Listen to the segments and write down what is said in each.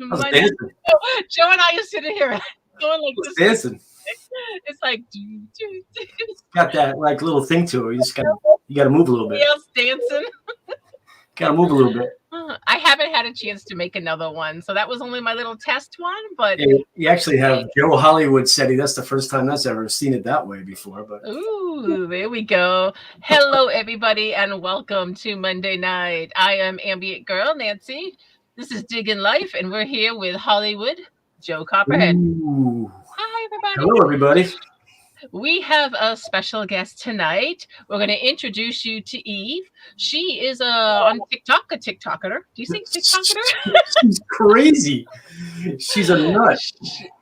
I was My dancing. Joe and I are sitting here going like I was this. dancing. It's like Got that like little thing to it. You gotta move a little bit. else dancing. Gotta move a little bit. I haven't had a chance to make another one, so that was only my little test one. But You actually have Joe Hollywood said that's the first time that's ever seen it that way before. But ooh, there we go. Hello, everybody, and welcome to Monday Night. I am Ambient Girl Nancy. This is Diggin' Life, and we're here with Hollywood Joe Copperhead. ooh. Hi, everybody. Hello, everybody. We have a special guest tonight. We're going to introduce you to Eve. She is on TikTok, a TikToker. Do you say TikToker? She's crazy. She's a nut.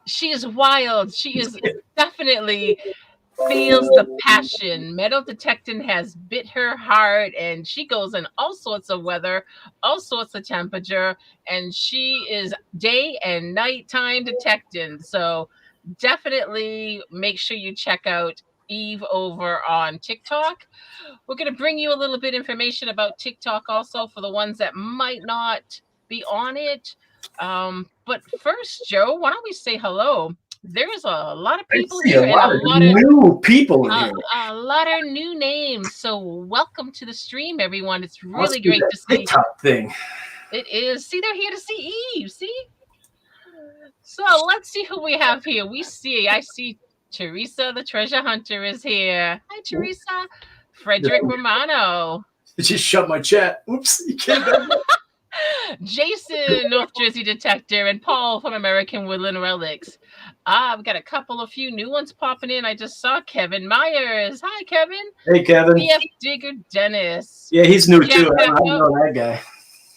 She is wild. She is definitely feels the passion. Metal detecting has bit her hard, and she goes in all sorts of weather, all sorts of temperature, and she is day and nighttime detecting. So definitely make sure you check out Eve over on TikTok. We're going to bring you a little bit information about TikTok also for the ones that might not be on it. But first, Joe, why don't we say hello? There's a lot of people here and a lot of new people in here. A lot of new names. So welcome to the stream, everyone. It's really great to see. TikTok thing. It is. See, they're here to see Eve. See? So let's see who we have here. I see Teresa, the treasure hunter, is here. Hi, Teresa. Frederick Romano. Just shut my chat. Oops, you can't. Jason, North Jersey Detector, and Paul from American Woodland Relics. I've got a few new ones popping in. I just saw Kevin Myers. Hi, Kevin. Hey, Kevin. BF Digger Dennis. Yeah, he's new too. I don't know that guy.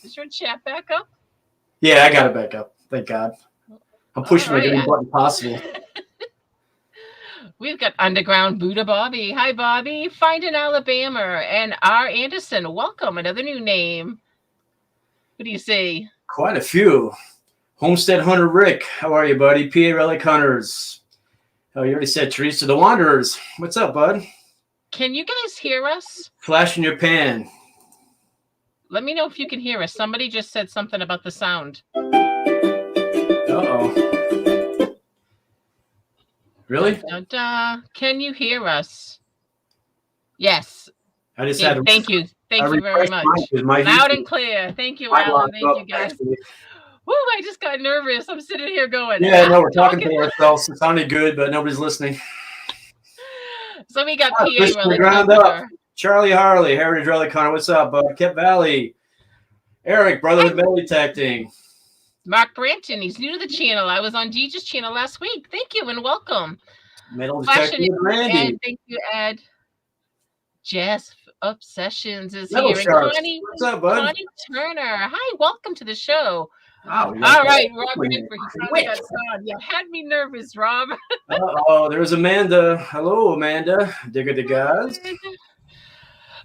Is your chat back up? Yeah, I got it back up. Thank God. I'm pushing every button possible. We've got Underground Buddha Bobby. Hi, Bobby. Finding Alabama and R. Anderson. Welcome. Another new name. What do you say? Quite a few. Homestead Hunter Rick. How are you, buddy? PA Relic Hunters. Oh, you already said Teresa the Wanderers. What's up, bud? Can you guys hear us? Flash in your pan. Let me know if you can hear us. Somebody just said something about the sound. Uh-oh. Really? Dun, dun, dun. Can you hear us? Yes. I just had to. Thank you. Thank you very much. Loud and clear. Thank you, Alan. Thank you, guys. Woo, I just got nervous. I'm sitting here going. Yeah, no, we're talking to ourselves. It sounded good, but nobody's listening. So we got PA Ground Up. Charlie Harley, Heritage Relic Hunter. What's up, bud? Kep Valley. Eric, Brotherhood Metal Detecting. Mark Brampton, he's new to the channel. I was on Deej's channel last week. Thank you and welcome. Metal Detecting Randy. Ed, thank you, Ed. Jazz Obsessions is Metal here. Sharks. Connie, what's up, bud? Connie Turner. Hi, welcome to the show. Wow, all right, Rob you had me nervous, Rob. Oh, there's Amanda. Hello, Amanda. Digger the guys.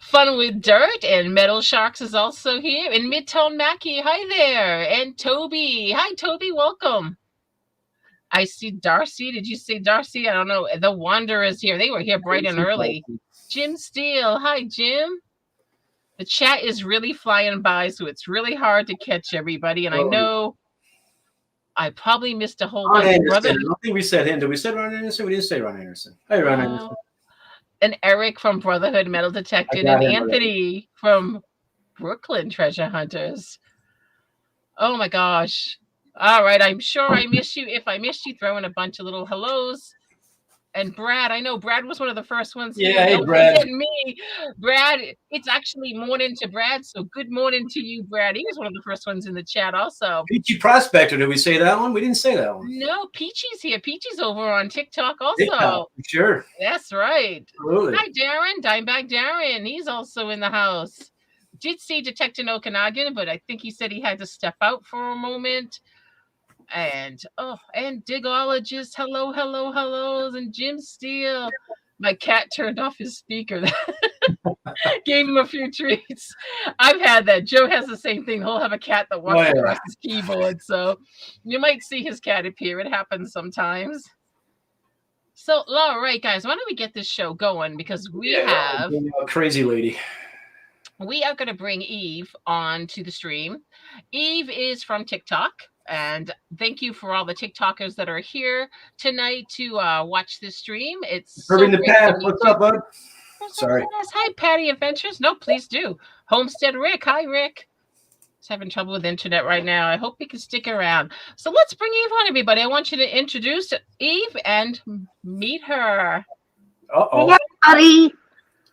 Fun with Dirt and Metal Sharks is also here. And Midtone Mackie, hi there. And Toby. Hi, Toby. Welcome. I see Darcy. Did you say Darcy? I don't know. The Wanderers here. They were here bright and early. Jim Steele. Hi, Jim. The chat is really flying by, so it's really hard to catch everybody. And I know I probably missed a whole bunch of brothers. I don't think we said him. Did we say Ron Anderson? We didn't say Ron Anderson. Hey, Ron Anderson. And Eric from Brotherhood Metal Detected, and Anthony from Brooklyn Treasure Hunters. Oh my gosh. All right, I'm sure I missed you. If I missed you, throw in a bunch of little hellos. And Brad, I know Brad was one of the first ones. Yeah, hey, Brad. Forget me. Brad, it's actually morning to Brad, so good morning to you, Brad. He was one of the first ones in the chat also. Peachy Prospector, did we say that one? We didn't say that one. No, Peachy's here. Peachy's over on TikTok also. TikTok, sure. That's right. Absolutely. Hi, Darren. Dimebag Darren. He's also in the house. Did see Detective Okanagan, but I think he said he had to step out for a moment. And Digologist, hellos, and Jim Steele. My cat turned off his speaker. Gave him a few treats. I've had that. Joe has the same thing. He'll have a cat that walks across his keyboard. So you might see his cat appear. It happens sometimes. So, all right, guys, why don't we get this show going? Because we have a crazy lady. We are going to bring Eve on to the stream. Eve is from TikTok. And thank you for all the TikTokers that are here tonight to watch this stream. It's so Serving the great path. to meet What's you. up, bud? Where's Sorry. that? Hi, Patty Adventures. No, please do. Homestead Rick. Hi, Rick. He's having trouble with internet right now. I hope he can stick around. So let's bring Eve on, everybody. I want you to introduce Eve and meet her. Uh-oh. Hey, buddy.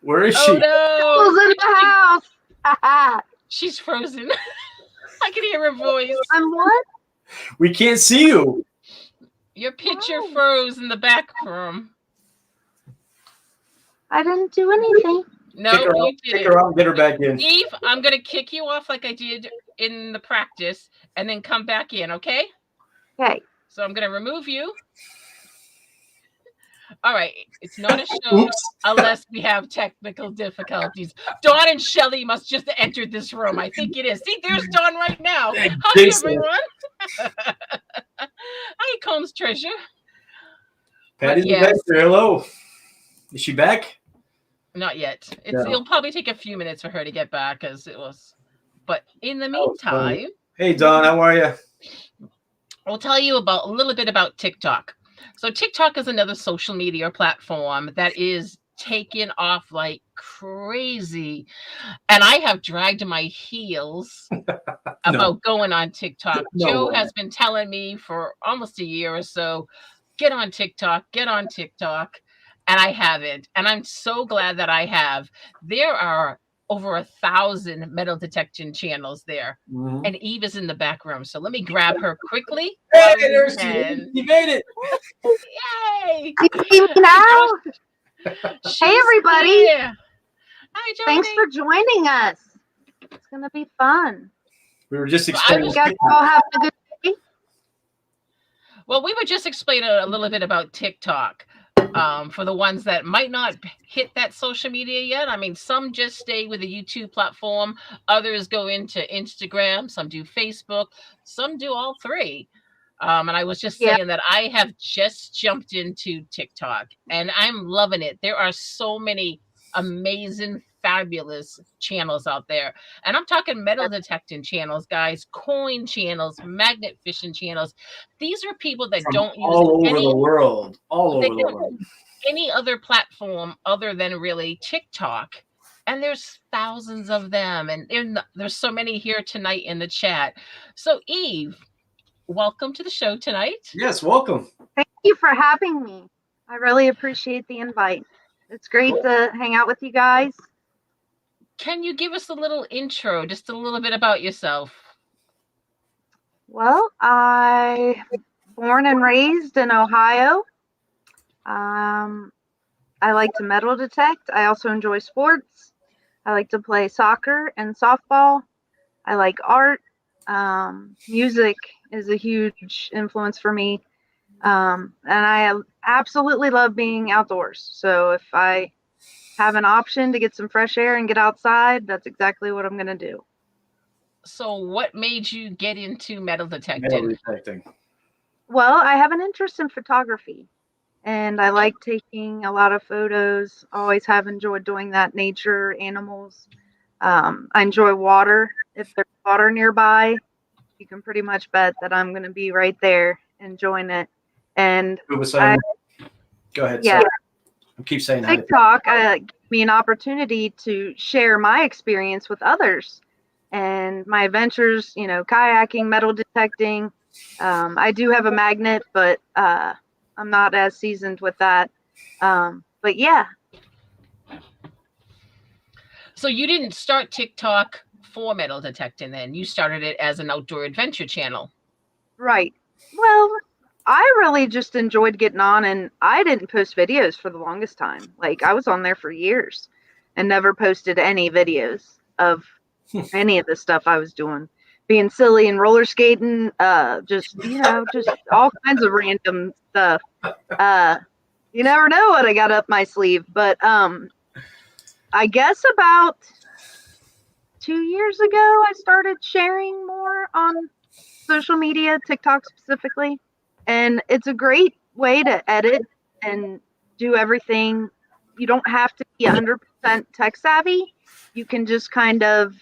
Where is Oh, she? no. Who's in the house? She's frozen. I can hear her voice. I'm what? We can't see you. Your picture froze in the back room. I didn't do anything. No, Kick her you out, didn't. kick her out and get her back in. Eve, I'm going to kick you off like I did in the practice and then come back in, okay? Okay. So I'm going to remove you. All right. It's not a show Oops. unless we have technical difficulties. Dawn and Shelly must just have entered this room. I think it is. See, there's Dawn right now. Hi, Think so. everyone. Hi, Combs Treasure. Patty's Yes. back there. Hello. Is she back? Not yet. No. It'll probably take a few minutes for her to get back as it was. But in the Oh, funny. meantime, Hey, Don. How are you? I'll tell you a little bit about TikTok. So TikTok is another social media platform that is taken off like crazy. And I have dragged my heels about going on TikTok. No Joe way. has been telling me for almost a year or so, get on TikTok. And I haven't. And I'm so glad that I have. There are over 1,000 metal detection channels there. Mhm. And Eve is in the back room. So let me grab her quickly. Hey, while we there she can. is. You made it. Yay! You see me now? She's Hey, everybody. here. Hi, Jody. Thanks for joining us. It's going to be fun. We were just Well, explaining. You guys all having a good day? Well, we were just explaining a little bit about TikTok. For the ones that might not hit that social media yet. I mean, some just stay with the YouTube platform. Others go into Instagram. Some do Facebook. Some do all three. And I was just saying that I have just jumped into TikTok and I'm loving it. There are so many amazing, fabulous channels out there. And I'm talking metal detecting channels, guys, coin channels, magnet fishing channels. These are people that From don't use all over any the world. All they over the don't world. any other platform other than really TikTok. And there's thousands of them. And there's so many here tonight in the chat. So Eve, welcome to the show tonight. Yes, welcome. Thank you for having me. I really appreciate the invite. It's great to hang out with you guys. Can you give us a little intro, just a little bit about yourself? Well, I born and raised in Ohio. I like to metal detect. I also enjoy sports. I like to play soccer and softball. I like art. Music is a huge influence for me. And I absolutely love being outdoors. So if I have an option to get some fresh air and get outside, that's exactly what I'm going to do. So what made you get into metal detecting? Metal detecting. Well, I have an interest in photography and I like taking a lot of photos. Always have enjoyed doing that. Nature, animals. I enjoy water. If there's water nearby, you can pretty much bet that I'm going to be right there enjoying it. And Go ahead. yeah, Sorry. I keep saying hi. TikTok gave me an opportunity to share my experience with others and my adventures, kayaking, metal detecting. I do have a magnet, but I'm not as seasoned with that. But yeah. So you didn't start TikTok for metal detecting then? You started it as an outdoor adventure channel. Right. Well, I really just enjoyed getting on, and I didn't post videos for the longest time. Like, I was on there for years and never posted any videos of any of the stuff I was doing. Being silly and roller skating, just all kinds of random stuff. You never know what I got up my sleeve. But I guess about 2 years ago, I started sharing more on social media, TikTok specifically. And it's a great way to edit and do everything. You don't have to be 100% tech savvy. You can just kind of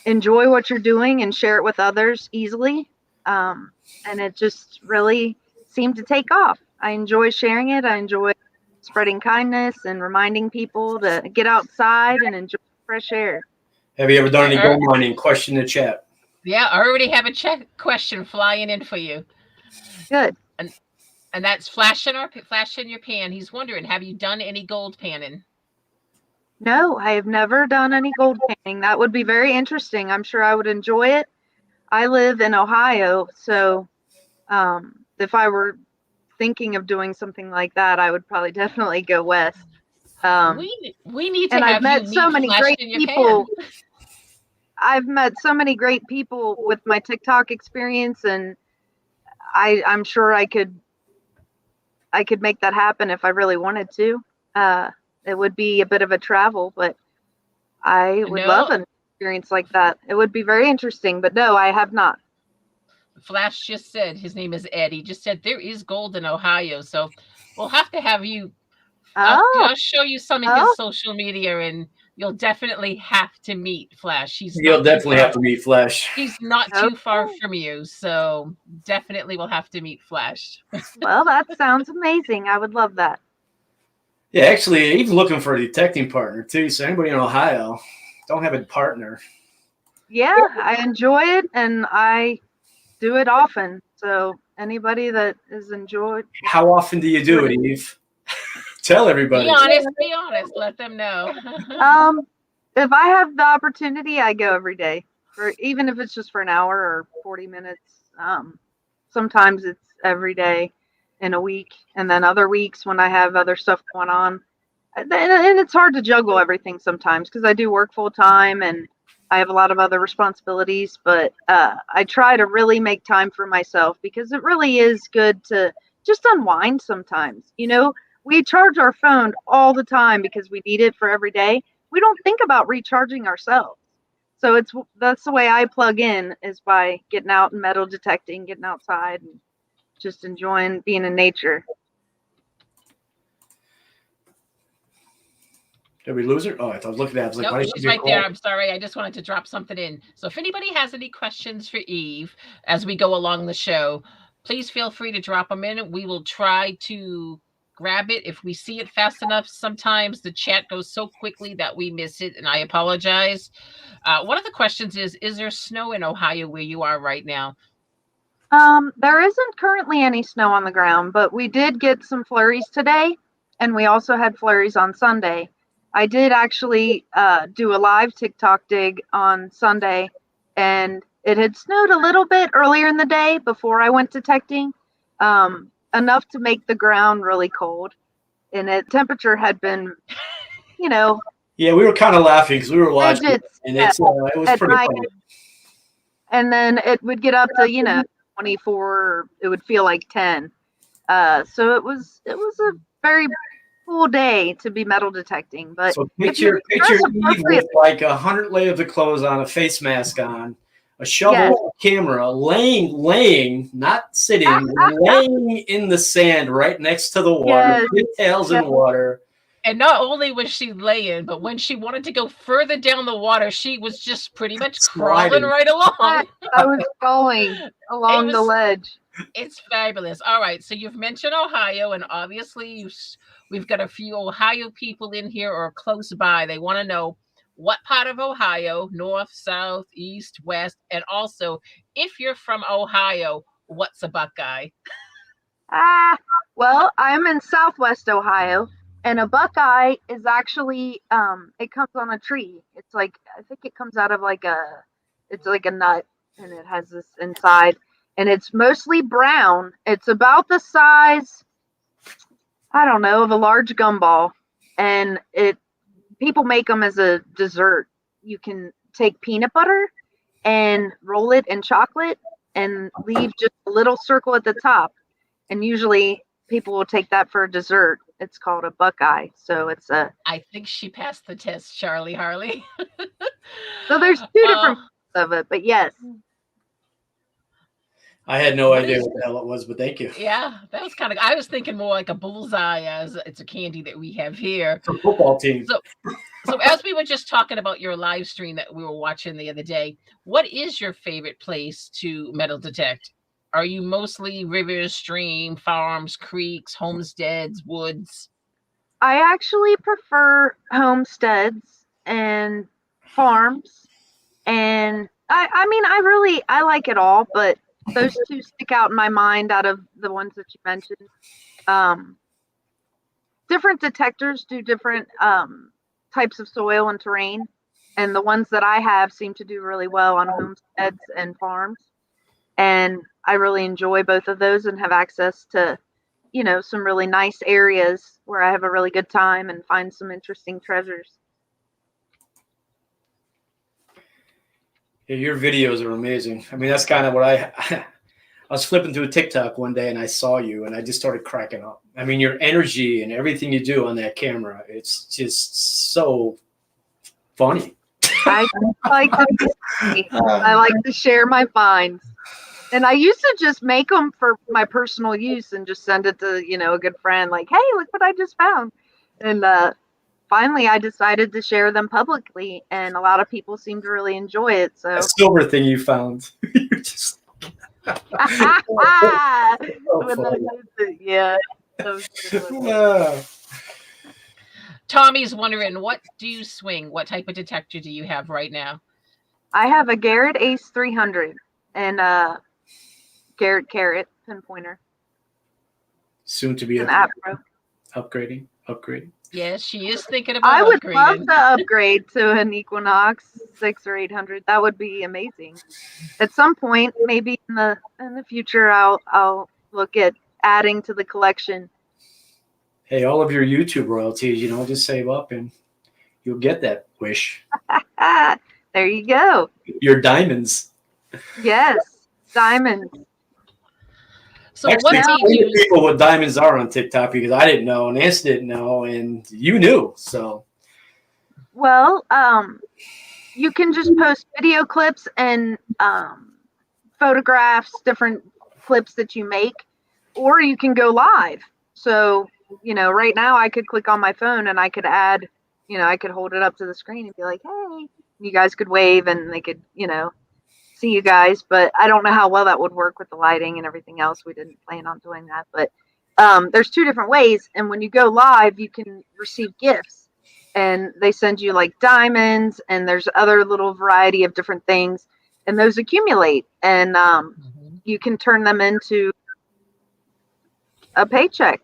enjoy what you're doing and share it with others easily. And it just really seemed to take off. I enjoy sharing it. I enjoy spreading kindness and reminding people to get outside and enjoy fresh air. Have you ever done any gold mining? Question in the chat. Yeah, I already have a question flying in for you. Good. And that's flash in your pan. He's wondering, have you done any gold panning? No, I have never done any gold panning. That would be very interesting. I'm sure I would enjoy it. I live in Ohio, so if I were thinking of doing something like that, I would probably definitely go west. We need to and have I've met you so many flash great in your people. pan. I've met so many great people with my TikTok experience, and I'm sure I could make that happen if I really wanted to. It would be a bit of a travel, but I would love an experience like that. It would be very interesting, but no, I have not. Flash just said, his name is Ed. He just said there is gold in Ohio, so we'll have to have you. I'll show you some of his social media, and you'll definitely have to meet Flash. You'll definitely have to meet Flash. He's not too far from you, so definitely we'll have to meet Flash. Well, that sounds amazing. I would love that. Yeah, actually, even looking for a detecting partner too. So anybody in Ohio, don't have a partner. Yeah, I enjoy it, and I do it often. So anybody that is enjoyed. How often do you do it, Eve? Tell everybody. Be honest. Let them know. If I have the opportunity, I go every day, even if it's just for an hour or 40 minutes. Sometimes it's every day in a week, and then other weeks when I have other stuff going on. And it's hard to juggle everything sometimes because I do work full time and I have a lot of other responsibilities, but I try to really make time for myself because it really is good to just unwind sometimes. You know, we charge our phone all the time because we need it for every day. We don't think about recharging ourselves. So that's the way I plug in, is by getting out and metal detecting, getting outside and just enjoying being in nature. Did we lose her? Oh, I was looking at it. I was like, nope, she's right there. I'm sorry. I just wanted to drop something in. So if anybody has any questions for Eve as we go along the show, please feel free to drop them in. We will try to grab it if we see it fast enough. Sometimes the chat goes so quickly that we miss it, and I apologize. One of the questions is there snow in Ohio where you are right now? There isn't currently any snow on the ground, but we did get some flurries today, and we also had flurries on Sunday. I did actually do a live TikTok dig on Sunday, and it had snowed a little bit earlier in the day before I went detecting, enough to make the ground really cold. And the temperature had been, Yeah, we were kind of laughing because we were watching, and it was pretty funny. And then it would get up to 24. It would feel like 10. So it was a very cool day to be metal detecting. But so picture Eve with like 100 layers of clothes on, a face mask on, a shovel, camera, laying, not sitting, laying in the sand right next to the water, pigtails in water. And not only was she laying, but when she wanted to go further down the water, she was just pretty much crawling right along. I was going along the ledge. It's fabulous. All right, so you've mentioned Ohio, and obviously we've got a few Ohio people in here or close by. They want to know what part of Ohio, north, south, east, west, and also if you're from Ohio, what's a Buckeye? Well, I'm in Southwest Ohio, and a Buckeye is actually it comes on a tree. It's like, I think it comes out of it's like a nut, and it has this inside, and it's mostly brown. It's about the size, I don't know, of a large gumball, and people make them as a dessert. You can take peanut butter and roll it in chocolate and leave just a little circle at the top. And usually people will take that for a dessert. It's called a Buckeye. So it's I think she passed the test, Charlie Harley. So there's two different of it, but yes. I had no idea what the hell it was, but thank you. Yeah, that was kind of. I was thinking more like a bullseye, as it's a candy that we have here. It's a football team. So as we were just talking about your live stream that we were watching the other day, what is your favorite place to metal detect? Are you mostly rivers, stream, farms, creeks, homesteads, woods? I actually prefer homesteads and farms, and I mean I like it all, but those two stick out in my mind out of the ones that you mentioned. Um, Different detectors do different types of soil and terrain, and the ones that I have seem to do really well on homesteads and farms. And I really enjoy both of those and have access to, some really nice areas where I have a really good time and find some interesting treasures. Yeah, your videos are amazing. I mean, that's kind of what I was flipping through TikTok one day and I saw you and I just started cracking up. I mean, your energy and everything you do on that camera, it's just so funny. I like I like to share my finds. And I used to just make them for my personal use and just send it to, a good friend, like, hey, look what I just found. And finally, I decided to share them publicly, and a lot of people seem to really enjoy it. So, A silver thing you found. You're just so yeah. yeah. Tommy's wondering, what do you swing? What type of detector do you have right now? I have a Garrett Ace 300 and Garrett Carrot pinpointer. Soon to be an app pro. Upgrading. Yes, she is thinking about I would upgrading. love to upgrade to an Equinox 6 or 800. That would be amazing. At some point, maybe in the future, I'll look at adding to the collection. Hey, all of your YouTube royalties, just save up and you'll get that wish. There you go. Your diamonds. Yes, diamonds. So actually, what made you people what diamonds are on TikTok because I didn't know, Nancy didn't know, and you knew. So, well, you can just post video clips and photographs, different clips that you make, or you can go live. So, right now I could click on my phone and I could add, I could hold it up to the screen and be like, hey, you guys could wave and they could, see you guys. But I don't know how well that would work with the lighting and everything else. We didn't plan on doing that. But there's two different ways. And when you go live, you can receive gifts and they send you like diamonds and there's other little variety of different things. And those accumulate and you can turn them into a paycheck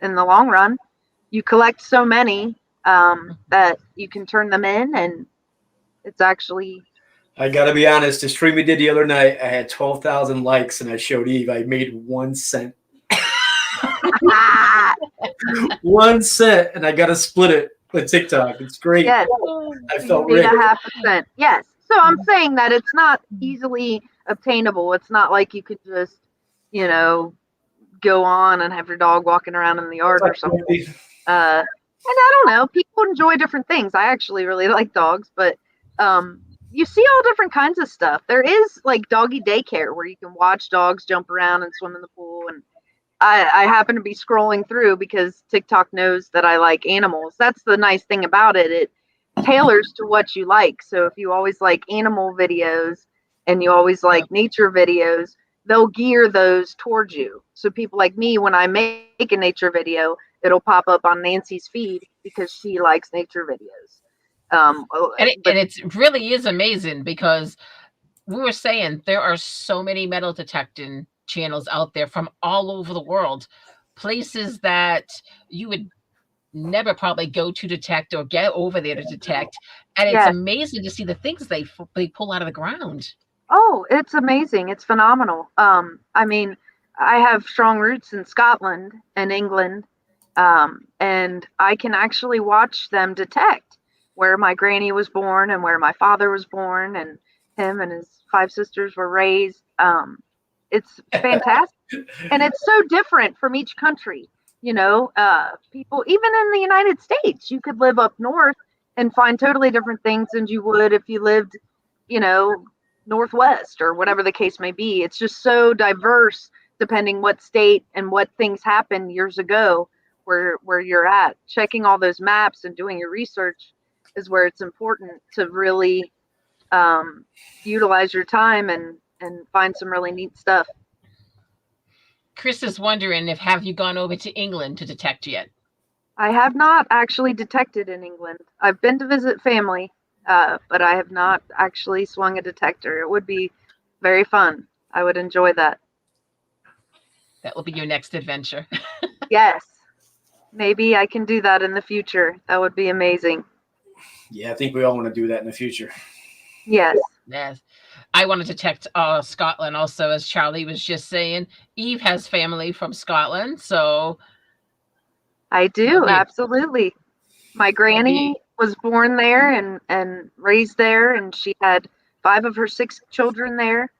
in the long run. You collect so many that you can turn them in, and it's actually. I gotta be honest. The stream we did the other night, I had 12,000 likes, and I showed Eve. I made 1 cent. 1 cent, and I gotta split it with TikTok. It's great. Yes. I felt rich. rich. 0.5%. Yes. So I'm saying that it's not easily obtainable. It's not like you could just, go on and have your dog walking around in the yard or something. And I don't know. People enjoy different things. I actually really like dogs, but you see all different kinds of stuff. There is like doggy daycare where you can watch dogs jump around and swim in the pool. And I happen to be scrolling through because TikTok knows that I like animals. That's the nice thing about it. It tailors to what you like. So if you always like animal videos and you always like nature videos, they'll gear those towards you. So people like me, when I make a nature video, it'll pop up on Nancy's feed because she likes nature videos. And it really is amazing because we were saying there are so many metal detecting channels out there from all over the world, places that you would never probably go to detect or get over there to detect. And it's amazing to see the things they pull out of the ground. Oh, it's amazing. It's phenomenal. I mean, I have strong roots in Scotland and England, and I can actually watch them detect where my granny was born and where my father was born and him and his 5 sisters were raised. It's fantastic. And it's so different from each country. People, even in the United States, you could live up north and find totally different things than you would if you lived, Northwest or whatever the case may be. It's just so diverse depending what state and what things happened years ago where you're at. Checking all those maps and doing your research is where it's important to really utilize your time and find some really neat stuff. Chris is wondering have you gone over to England to detect yet? I have not actually detected in England. I've been to visit family, but I have not actually swung a detector. It would be very fun. I would enjoy that. That will be your next adventure. Yes. Maybe I can do that in the future. That would be amazing. Yeah, I think we all want to do that in the future. Yes. Yes. I want to detect Scotland also, as Charlie was just saying. Eve has family from Scotland, so I do, absolutely. My granny was born there and raised there, and she had 5 of her 6 children there.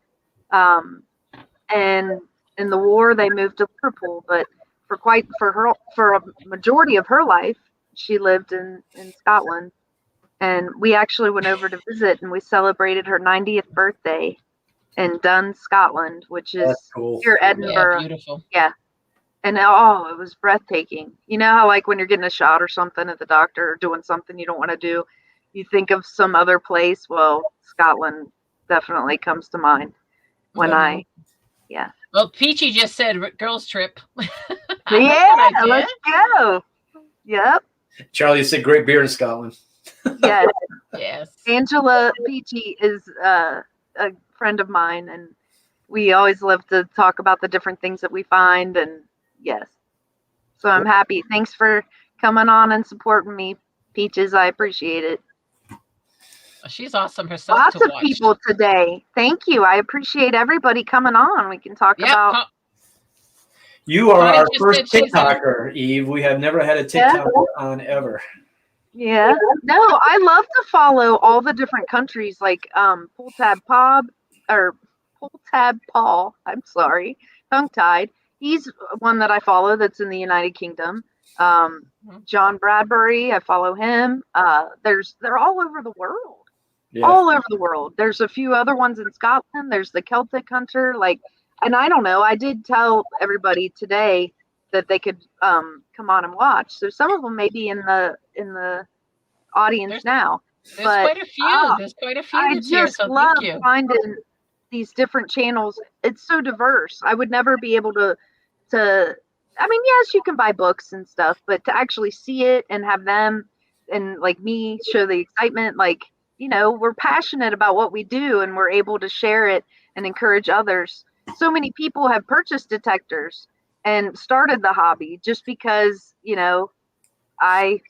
And in the war, they moved to Liverpool, but for a majority of her life, she lived in Scotland. And we actually went over to visit, and we celebrated her 90th birthday in Dun, Scotland, which is cool. near Edinburgh. Yeah, beautiful. Yeah. And it was breathtaking. You know how, like, when you're getting a shot or something at the doctor or doing something you don't want to do, you think of some other place? Well, Scotland definitely comes to mind when yeah. Well, Peachy just said girls trip. Let's go. Yep. Charlie said great beer in Scotland. Yes. Yes. Angela Peachy is a friend of mine, and we always love to talk about the different things that we find, and yes. So I'm happy. Thanks for coming on and supporting me, Peaches. I appreciate it. She's awesome herself. Lots of people today. Thank you. I appreciate everybody coming on. We can talk about. You are our first TikToker, Eve. We have never had a TikToker on ever. Yeah. No, I love to follow all the different countries, like Pull Tab Paul. I'm sorry, tongue tied. He's one that I follow that's in the United Kingdom. John Bradbury, I follow him. They're all over the world. Yeah. All over the world. There's a few other ones in Scotland. There's the Celtic Hunter. And I don't know. I did tell everybody today that they could come on and watch. So some of them may be in the audience now. There's quite a few. There's quite a few. I just love finding these different channels. It's so diverse. I would never be able to. I mean, yes, you can buy books and stuff, but to actually see it and have them and like me show the excitement, we're passionate about what we do and we're able to share it and encourage others. So many people have purchased detectors and started the hobby just because, I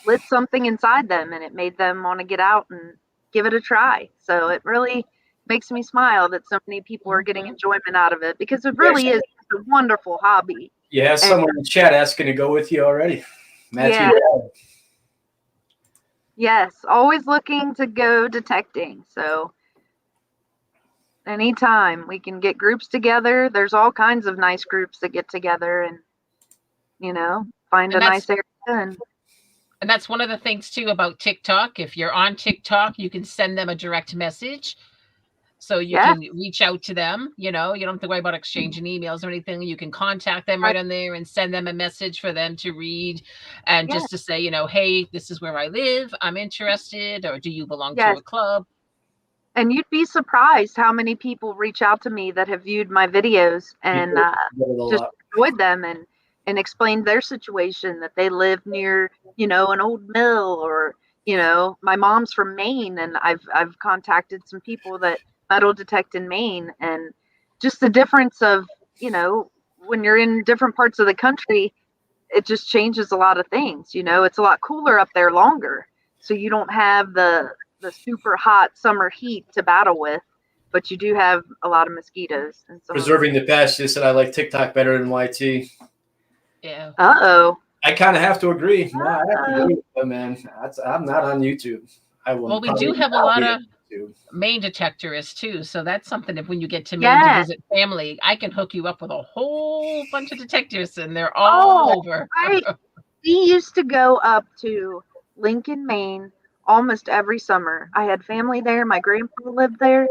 lit something inside them and it made them want to get out and give it a try. So it really makes me smile that so many people are getting enjoyment out of it because it really is a wonderful hobby. You have someone in the chat asking to go with you already. Matthew. Yeah. Yes, always looking to go detecting. So anytime we can get groups together, there's all kinds of nice groups that get together and, find a nice area. And that's one of the things, too, about TikTok. If you're on TikTok, you can send them a direct message. So you can reach out to them. You don't have to worry about exchanging emails or anything. You can contact them right on there and send them a message for them to read and just to say, hey, this is where I live. I'm interested. Or do you belong to a club? And you'd be surprised how many people reach out to me that have viewed my videos and just enjoyed them and explained their situation, that they live near, an old mill or, my mom's from Maine and I've contacted some people that metal detect in Maine, and just the difference of, when you're in different parts of the country, it just changes a lot of things. It's a lot cooler up there longer. So you don't have the super hot summer heat to battle with, but you do have a lot of mosquitoes. And preserving the past. They said I like TikTok better than YT. Yeah. Uh-oh. I kind of have to agree. No, I have to agree with them, man. I'm not on YouTube. Well, we do have a lot of main detectorists too, so that's something. If when you get to Maine to visit family, I can hook you up with a whole bunch of detectors, and they're all over. We used to go up to Lincoln, Maine, almost every summer. I had family there. My grandpa lived there.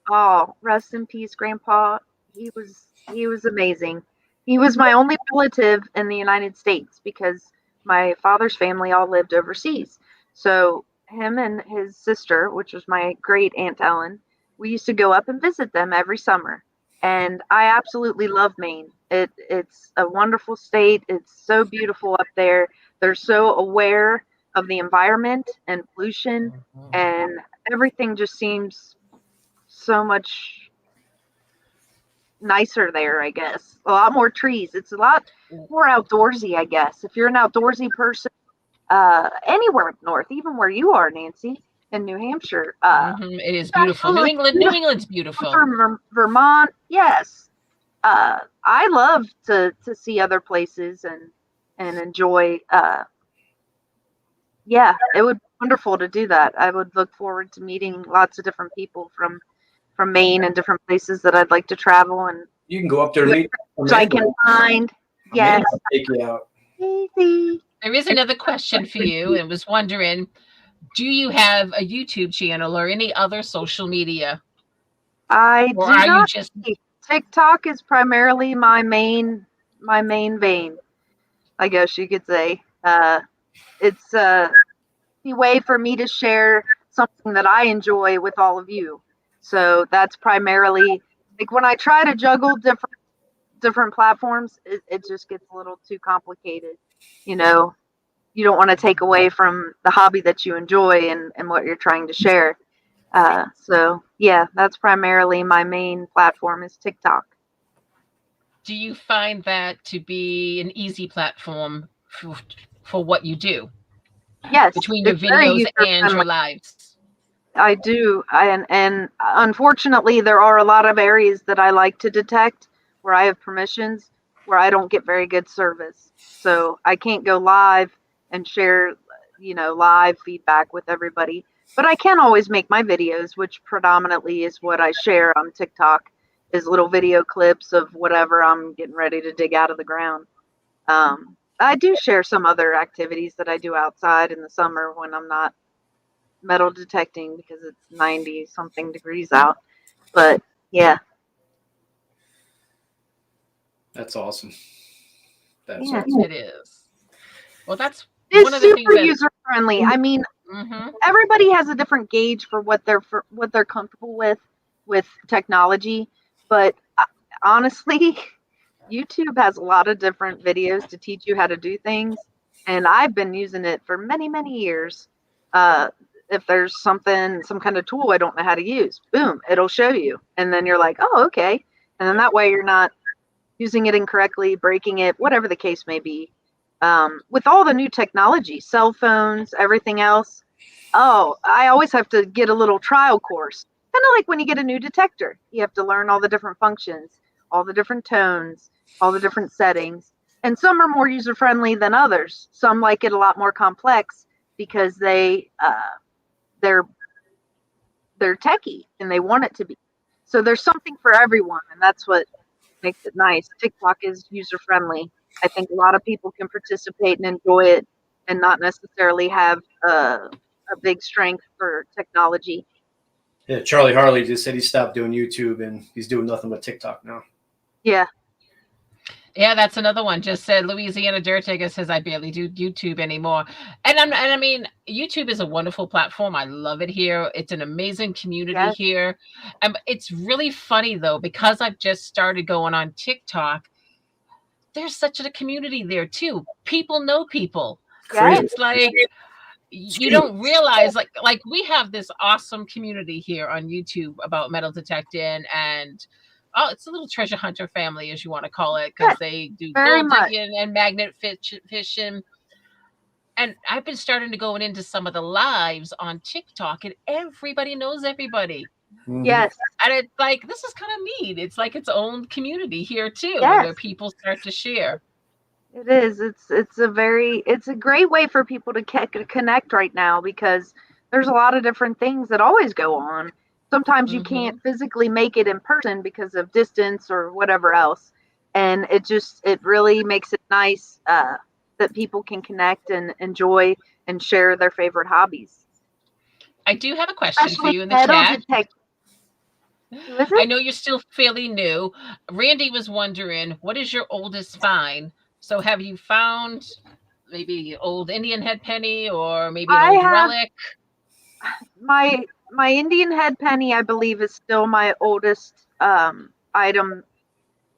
Oh, rest in peace, Grandpa. He was amazing. He was my only relative in the United States because my father's family all lived overseas. So him and his sister, which was my great Aunt Ellen, we used to go up and visit them every summer. And I absolutely love Maine. It's a wonderful state. It's so beautiful up there. They're so aware of the environment and pollution, and everything just seems so much nicer there, I guess. A lot more trees. It's a lot more outdoorsy, I guess. If you're an outdoorsy person, anywhere up north, even where you are, Nancy, in New Hampshire, It is beautiful. New England's beautiful. Vermont, yes. I love to see other places and enjoy. Yeah, it would be wonderful to do that. I would look forward to meeting lots of different people from Maine and different places that I'd like to travel and You can go up there and meet. I can find. Yes, take you out. easy. There is another question for you, and was wondering, do you have a YouTube channel or any other social media? I Or do are not. you just TikTok is primarily my main vein, I guess you could say. It's a way for me to share something that I enjoy with all of you. So that's primarily like when I try to juggle different platforms, it just gets a little too complicated. You know, you don't want to take away from the hobby that you enjoy and what you're trying to share. So yeah, that's primarily my main platform is TikTok. do you find that to be an easy platform for what you do Yes, between your it's very videos user and friendly. your lives? I do, and unfortunately, there are a lot of areas that I like to detect where I have permissions where I don't get very good service. So I can't go live and share, live feedback with everybody. But I can always make my videos, which predominantly is what I share on TikTok, is little video clips of whatever I'm getting ready to dig out of the ground. I do share some other activities that I do outside in the summer when I'm not metal detecting because it's 90 something degrees out. But yeah, That's awesome. That's yeah, awesome. It is. Well, that's one it's of the things super that. user friendly. I mean, Hmm. everybody has a different gauge for what they're comfortable with technology, but honestly, YouTube has a lot of different videos to teach you how to do things, and I've been using it for many years. If there's some kind of tool I don't know how to use, boom, it'll show you, and then you're like, oh, okay, and then that way you're not using it incorrectly, breaking it, whatever the case may be. With all the new technology, cell phones, everything else, oh, I always have to get a little trial course. Kind of like when you get a new detector, you have to learn all the different functions, all the different tones, all the different settings. And some are more user friendly than others. Some like it a lot more complex because they're they're techie and they want it to be. So there's something for everyone, and that's what makes it nice. TikTok is user friendly. I think a lot of people can participate and enjoy it, and not necessarily have a big strength for technology. Yeah, Charlie Harley just said he stopped doing YouTube and he's doing nothing but TikTok now. Yeah, Yeah, that's another one. Just said Louisiana Dirtdigger says I barely do YouTube anymore, and I mean YouTube is a wonderful platform. I love it here. It's an amazing community yes, here. It's really funny though because I've just started going on TikTok. There's such a community there too. People know people. yes, Crazy. It's like you don't realize like we have this awesome community here on YouTube about metal detecting and oh, it's a little treasure hunter family as you want to call it because yes, they do very gold much. digging and magnet fishing. And I've been starting to go into some of the lives on TikTok, and everybody knows everybody. Mhm. Yes, And it's like this is kind of neat. It's like its own community here too, yes, where people start to share. it is. It's a great way for people to connect right now because there's a lot of different things that always go on. Sometimes you can't Hmm. physically make it in person because of distance or whatever else, and it really makes it nice that people can connect and enjoy and share their favorite hobbies, I do have a question for especially you in the metal chat. detecting. Who is I it? know you're still fairly new. Randy was wondering, what is your oldest find? So have you found maybe old Indian head penny or maybe an I old have relic? my Indian head penny. I believe is still my oldest item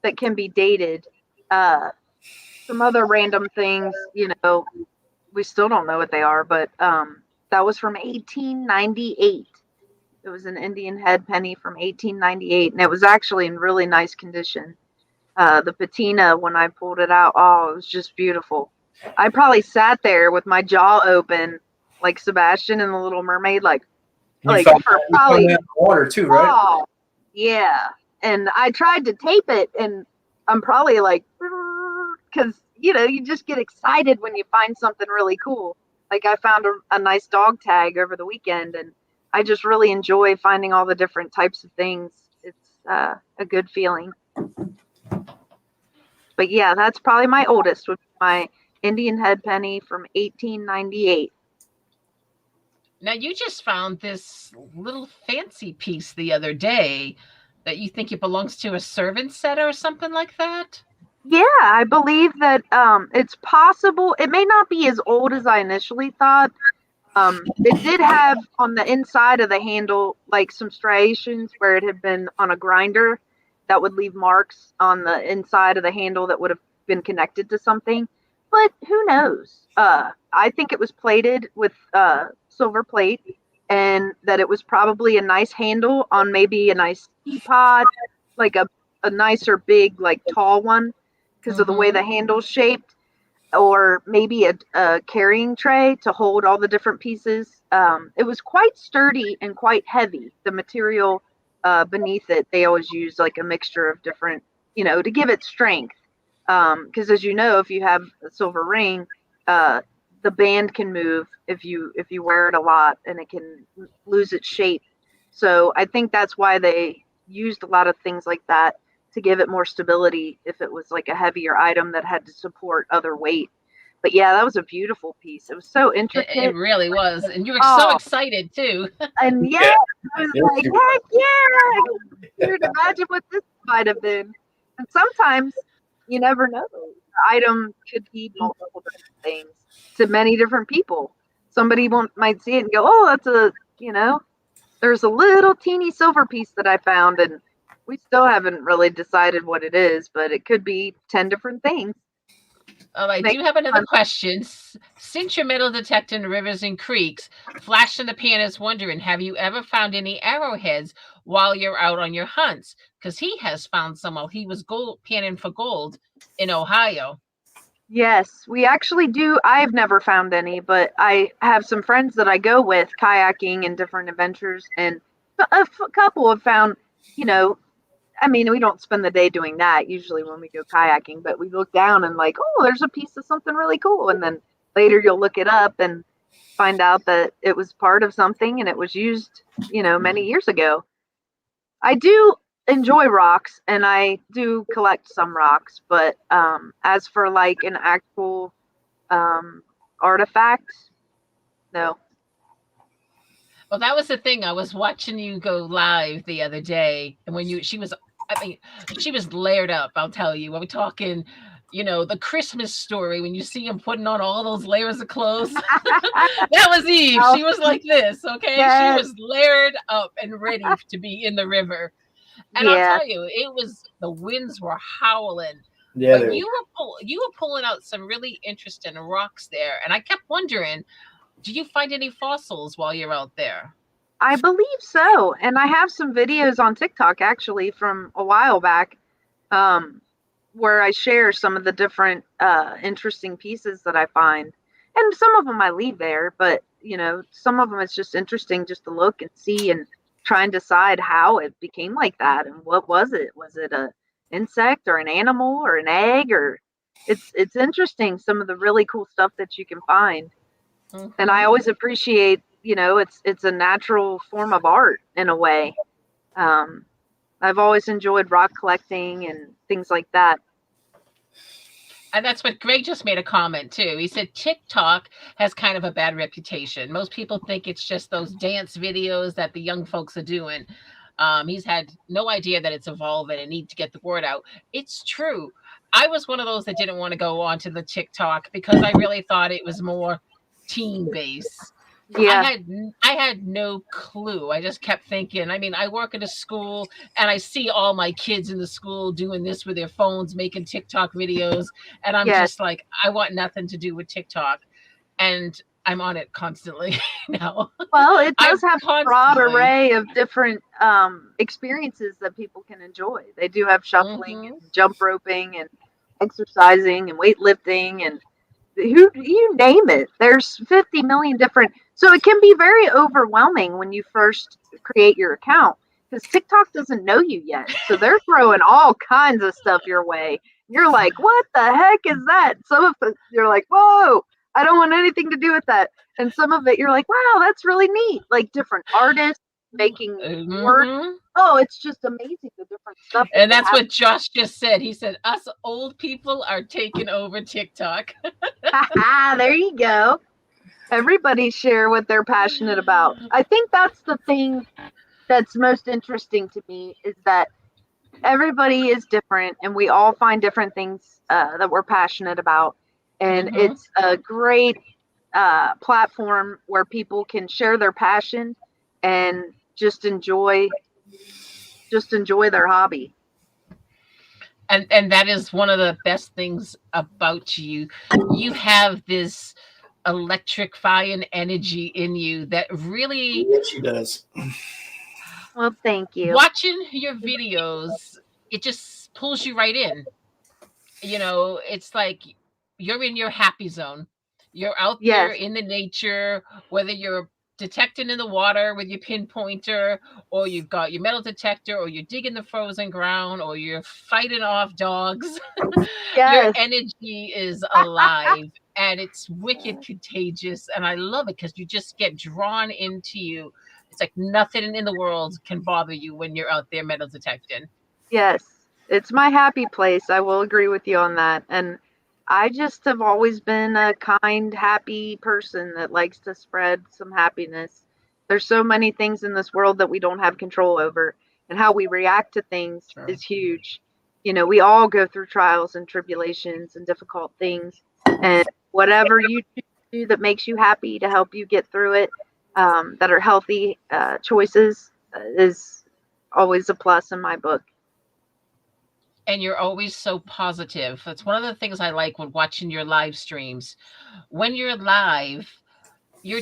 that can be dated. Some other random things, we still don't know what they are, but that was from 1898. It was an Indian head penny from 1898, and it was actually in really nice condition. The patina, when I pulled it out, oh, it was just beautiful. I probably sat there with my jaw open, like Sebastian in The Little Mermaid, You found that in the water too, right? Oh, yeah. And I tried to tape it, and I'm probably like, because you just get excited when you find something really cool. Like I found a nice dog tag over the weekend, and I just really enjoy finding all the different types of things. It's a good feeling. But yeah, that's probably my oldest, with my Indian head penny from 1898. Now you just found this little fancy piece the other day that you think it belongs to a servant set or something like that. Yeah, I believe that it's possible. It may not be as old as I initially thought. It did have on the inside of the handle like some striations where it had been on a grinder that would leave marks on the inside of the handle that would have been connected to something. But who knows? I think it was plated with silver plate, and that it was probably a nice handle on maybe a nice teapot, like a nicer big, like tall one, because of the way the handle's shaped, or maybe a carrying tray to hold all the different pieces. It was quite sturdy and quite heavy. The material beneath it, they always use like a mixture of different, to give it strength. Because as you know, if you have a silver ring, the band can move if you wear it a lot, and it can lose its shape. So I think that's why they used a lot of things like that, to give it more stability if it was like a heavier item that had to support other weight. But yeah, that was a beautiful piece. It was so intricate. It really was. And you were so excited too. And yeah, I was like, heck yeah! I could imagine what this might have been. And sometimes you never know. The item could be multiple different things to many different people. Somebody might see it and go, oh, that's there's a little teeny silver piece that I found, and we still haven't really decided what it is, but it could be 10 different things. I do have another question. Since your metal detecting rivers and creeks, Flash in the Pan is wondering, have you ever found any arrowheads while you're out on your hunts? Because he has found some while he was panning for gold in Ohio. Yes, we actually do. I've never found any, but I have some friends that I go with kayaking and different adventures, and a couple have found, we don't spend the day doing that usually when we go kayaking, but we look down and like, oh, there's a piece of something really cool. And then later you'll look it up and find out that it was part of something and it was used, many years ago. I do enjoy rocks, and I do collect some rocks, but as for like an actual artifact, no. Well, that was the thing. I was watching you go live the other day, and when she was layered up. I'll tell you. We're talking, the Christmas Story, when you see him putting on all those layers of clothes. That was Eve. She was like this, okay? Yes. She was layered up and ready to be in the river. And I'll tell you, the winds were howling. Yeah, but you were pulling out some really interesting rocks there, and I kept wondering, do you find any fossils while you're out there? I believe so, and I have some videos on TikTok actually from a while back, where I share some of the different interesting pieces that I find, and some of them I leave there, but some of them it's just interesting just to look and see and try and decide how it became like that, and what was it? Was it a insect or an animal or an egg? Or it's interesting, some of the really cool stuff that you can find. Mm-hmm. And I always appreciate, it's a natural form of art in a way. I've always enjoyed rock collecting and things like that. And that's what Greg just made a comment too. He said TikTok has kind of a bad reputation. Most people think it's just those dance videos that the young folks are doing. He's had no idea that it's evolving and need to get the word out. It's true. I was one of those that didn't want to go onto the TikTok because I really thought it was more teen based. Yeah. I had no clue. I just kept thinking. I mean, I work at a school and I see all my kids in the school doing this with their phones, making TikTok videos, and I'm Yes. just like, I want nothing to do with TikTok, and I'm on it constantly now. Well, it I'm does have a broad constantly. array of different experiences that people can enjoy. They do have shuffling Hmm. and jump roping and exercising and weightlifting and you name it. There's 50 million different. So it can be very overwhelming when you first create your account because TikTok doesn't know you yet. So they're throwing all kinds of stuff your way. You're like, what the heck is that? Some of it, you're like, whoa, I don't want anything to do with that. And some of it, you're like, wow, that's really neat. Like different artists making work. Hmm. Oh, it's just amazing the different stuff that And they that's have. what Josh just said. He said, "Us old people are taking over TikTok." There you go. Everybody share what they're passionate about. I think that's the thing that's most interesting to me is that everybody is different and we all find different things that we're passionate about. And Hmm. it's a great platform where people can share their passion and just enjoy their hobby. And that is one of the best things about you. You have this electrifying energy in you that really, Yes, she does. Well, thank you. watching your videos, it just pulls you right in. It's like you're in your happy zone. You're out there Yes. in the nature, whether you're detecting in the water with your pinpointer, or you've got your metal detector, or you're digging the frozen ground, or you're fighting off dogs. Your Yes. energy is alive and it's wicked contagious. And I love it because you just get drawn into you. It's like nothing in the world can bother you when you're out there metal detecting. Yes, it's my happy place. I will agree with you on that. And I just have always been a kind, happy person that likes to spread some happiness. There's so many things in this world that we don't have control over, and how we react to things Sure. is huge. We all go through trials and tribulations and difficult things, and whatever you do that makes you happy to help you get through it, that are healthy choices, is always a plus in my book. And you're always so positive. That's one of the things I like when watching your live streams. When you're live, you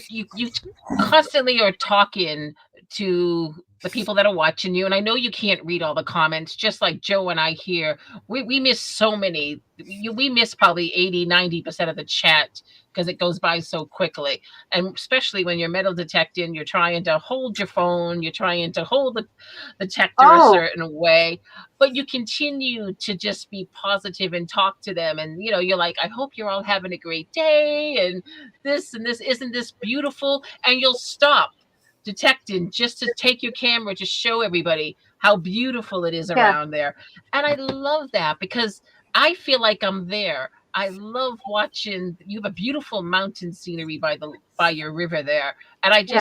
constantly are talking to the people that are watching you, and I know you can't read all the comments, just like Joe and I here. We miss so many. We miss probably 80-90% of the chat because it goes by so quickly, and especially when you're metal detecting, you're trying to hold your phone, you're trying to hold the detector a Oh, certain way, but you continue to just be positive and talk to them, and you're like, I hope you're all having a great day, and this isn't this beautiful, and you'll stop detecting just to take your camera to show everybody how beautiful it is yeah. around there. And I love that because I feel like I'm there. I love watching. You have a beautiful mountain scenery by your river there, and Yeah.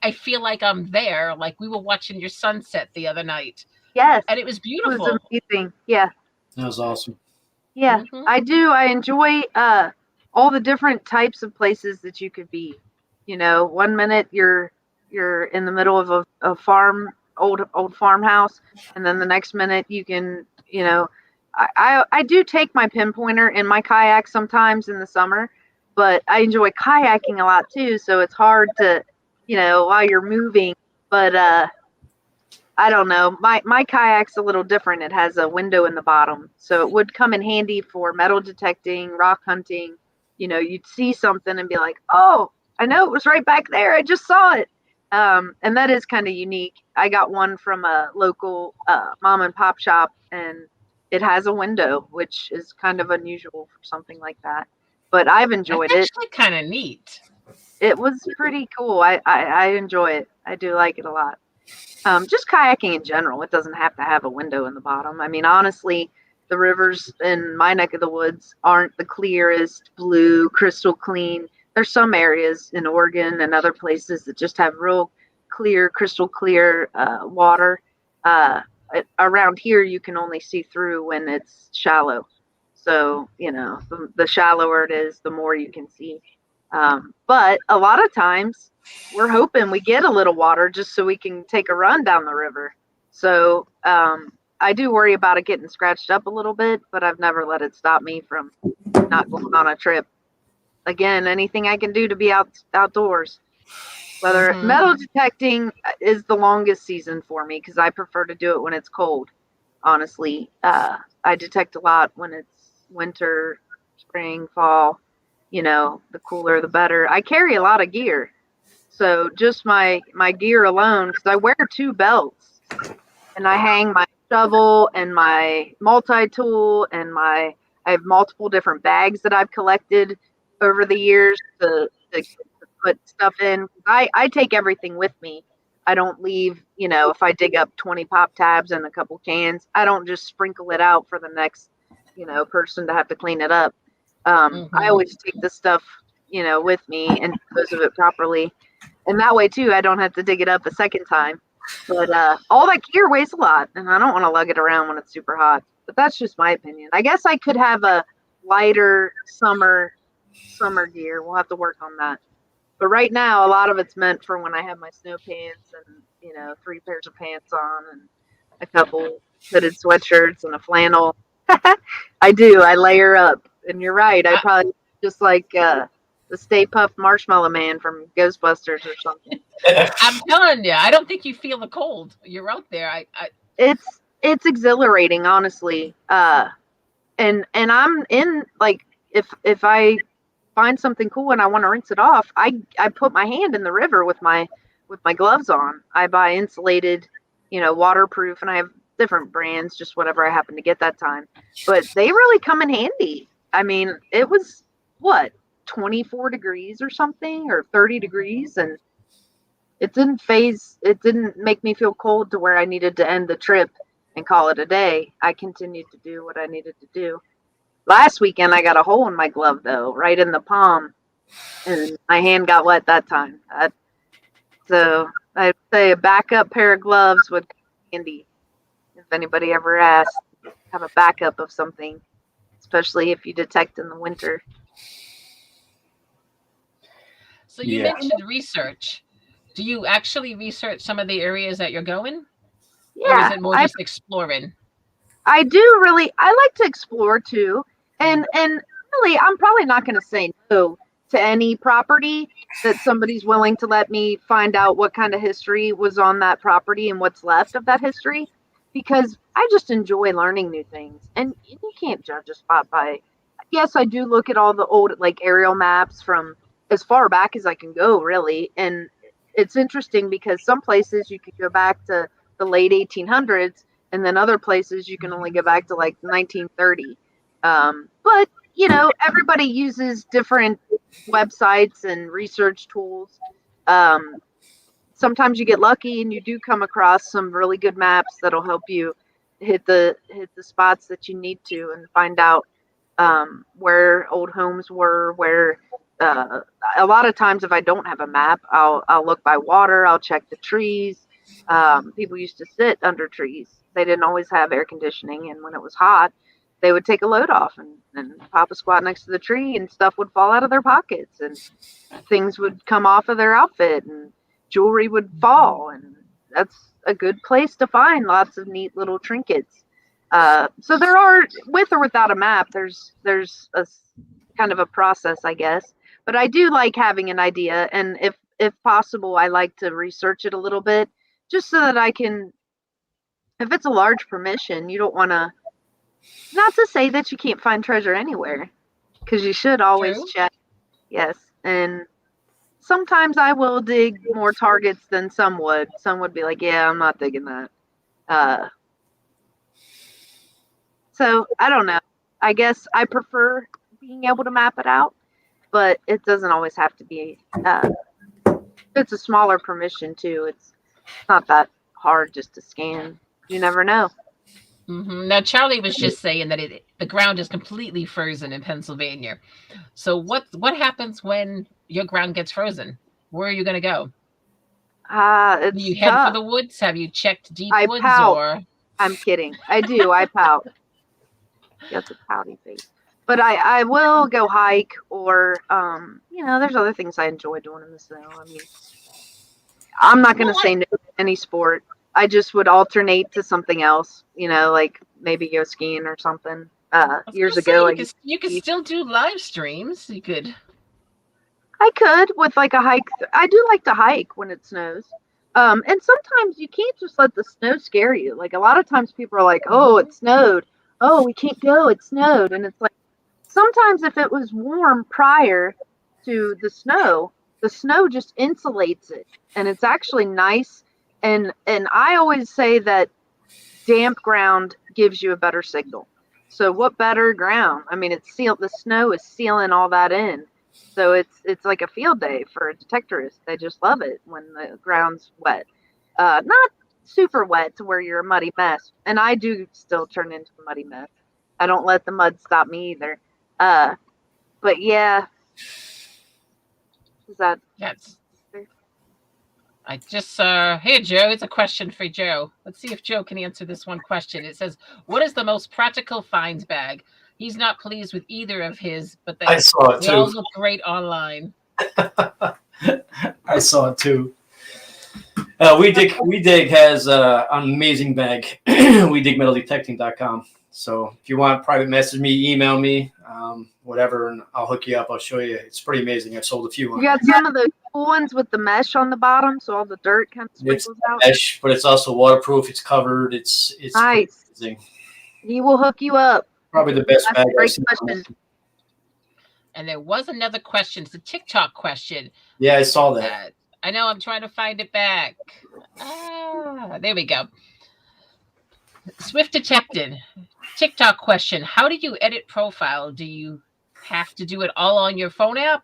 I feel like I'm there, like we were watching your sunset the other night, Yes. and it was It was beautiful. amazing. Yeah. That was awesome. Yeah. Hmm. I do. I enjoy all the different types of places that you could be. One minute you're in the middle of a farm, old farmhouse, and then the next minute you can, I do take my pinpointer in my kayak sometimes in the summer, but I enjoy kayaking a lot too, so it's hard to, while you're moving, but I don't know. My kayak's a little different. It has a window in the bottom, so it would come in handy for metal detecting, rock hunting. You'd see something and be like, "Oh, I know it was right back there. I just saw it." And that is kind of unique. I got one from a local mom and pop shop, and it has a window, which is kind of unusual for something like that. But I've That's enjoyed it. actually kind of neat. It was pretty cool. I enjoy it. I do like it a lot. Just kayaking in general. It doesn't have to have a window in the bottom. I mean, honestly, the rivers in my neck of the woods aren't the clearest blue, crystal clean. There's some areas in Oregon and other places that just have real clear, crystal clear water. Uh, Around here, you can only see through when it's shallow. So, the shallower it is, the more you can see. But a lot of times we're hoping we get a little water just so we can take a run down the river. So I do worry about it getting scratched up a little bit, but I've never let it stop me from not going on a trip. Again, anything I can do to be outdoors. Whether metal detecting is the longest season for me because I prefer to do it when it's cold. Honestly, I detect a lot when it's winter, spring, fall. The cooler the better. I carry a lot of gear, so just my gear alone, because I wear 2 belts, and I hang my shovel and my multi-tool and I have multiple different bags that I've collected over the years to put stuff in. I take everything with me. I don't leave, if I dig up 20 pop tabs and a couple cans, I don't just sprinkle it out for the next, person to have to clean it up. I always take this stuff, with me and dispose of it properly. And that way too, I don't have to dig it up a second time. But all that gear weighs a lot, and I don't want to lug it around when it's super hot. But that's just my opinion. I guess I could have a lighter summer gear. We'll have to work on that. But right now, a lot of it's meant for when I have my snow pants and 3 pairs of pants on and a couple hooded sweatshirts and a flannel. I do. I layer up, and you're right. I probably just like the Stay Puft Marshmallow Man from Ghostbusters or something. I'm telling you, I don't think you feel the cold. You're out there. It's exhilarating, honestly. And I'm in, like, if I find something cool and I want to rinse it off, I put my hand in the river with my gloves on. I buy insulated, waterproof, and I have different brands, just whatever I happen to get that time. But they really come in handy. I mean, it was what, 24 degrees or something, or 30 degrees, and it didn't make me feel cold to where I needed to end the trip and call it a day. I continued to do what I needed to do. Last weekend, I got a hole in my glove, though, right in the palm, and my hand got wet that time. So I'd say a backup pair of gloves would come handy if anybody ever asks. Have a backup of something, especially if you detect in the winter. So you mentioned research. Do you actually research some of the areas that you're going? Yeah. Or is it more just exploring? I do really. I like to explore too, and really, I'm probably not going to say no to any property that somebody's willing to let me find out what kind of history was on that property and what's left of that history, because I just enjoy learning new things, and you can't judge a spot by. Yes, I do look at all the old aerial maps from as far back as I can go, really, and it's interesting because some places you could go back to the late 1800s, and then other places you can only go back to like 1930. But everybody uses different websites and research tools. Sometimes you get lucky and you do come across some really good maps that'll help you hit the spots that you need to and find out where old homes were, where a lot of times if I don't have a map, I'll look by water, I'll check the trees. People used to sit under trees. They didn't always have air conditioning, and when it was hot, they would take a load off and pop a squat next to the tree, and stuff would fall out of their pockets, and things would come off of their outfit, and jewelry would fall, and that's a good place to find lots of neat little trinkets. So there are, with or without a map, there's a kind of a process, I guess. But I do like having an idea, and if possible, I like to research it a little bit, just so that I can. If it's a large permission, you don't want to. Not to say that you can't find treasure anywhere, because you should always check. Yes, and sometimes I will dig more targets than some would. Some would be like, "Yeah, I'm not digging that." So I don't know. I guess I prefer being able to map it out, but it doesn't always have to be. It's a smaller permission too. It's not that hard just to scan. You never know. Now, Charlie was just saying that the ground is completely frozen in Pennsylvania. So what happens when your ground gets frozen? Where are you going to go? It's Do you head tough. for the woods? Have you checked deep woods? Pout. Or I'm kidding. I do. I pout. That's a pouty face. But I will go hike, or there's other things I enjoy doing in the snow. I mean, I'm not gonna say no to any sport. I just would alternate to something else, like maybe go skiing or something. Years ago, you could still do live streams. You could. I could with like a hike. I do like to hike when it snows. And sometimes you can't just let the snow scare you. Like a lot of times people are like, "Oh, it snowed. Oh, we can't go. It snowed." And it's like sometimes if it was warm prior to the snow just insulates it, and it's actually nice. And I always say that damp ground gives you a better signal. So what better ground? I mean, it's sealed. The snow is sealing all that in. So it's like a field day for a detectorist. They just love it when the ground's wet. Not super wet to where you're a muddy mess. And I do still turn into a muddy mess. I don't let the mud stop me either. But yeah. Is that Yes. I just hey Joe, it's a question for Joe. Let's see if Joe can answer this one question. It says, "What is the most practical finds bag?" He's not pleased with either of his, but I saw it they too. all look great online. I saw it too. We dig has an amazing bag. We dig metaldetecting.com. So if you want, private message me, email me, whatever, and I'll hook you up. I'll show you. It's pretty amazing. I've sold a few. You got some of the cool ones with the mesh on the bottom, so all the dirt kind of sprinkles out. Mesh, but it's also waterproof. It's covered. It's nice. Amazing. He will hook you up. Probably the best bag I've seen. And there was another question. It's a TikTok question. Yeah, I saw that. I know. I'm trying to find it back. There we go. Swift detected. TikTok question. How do you edit profile? Do you have to do it all on your phone app?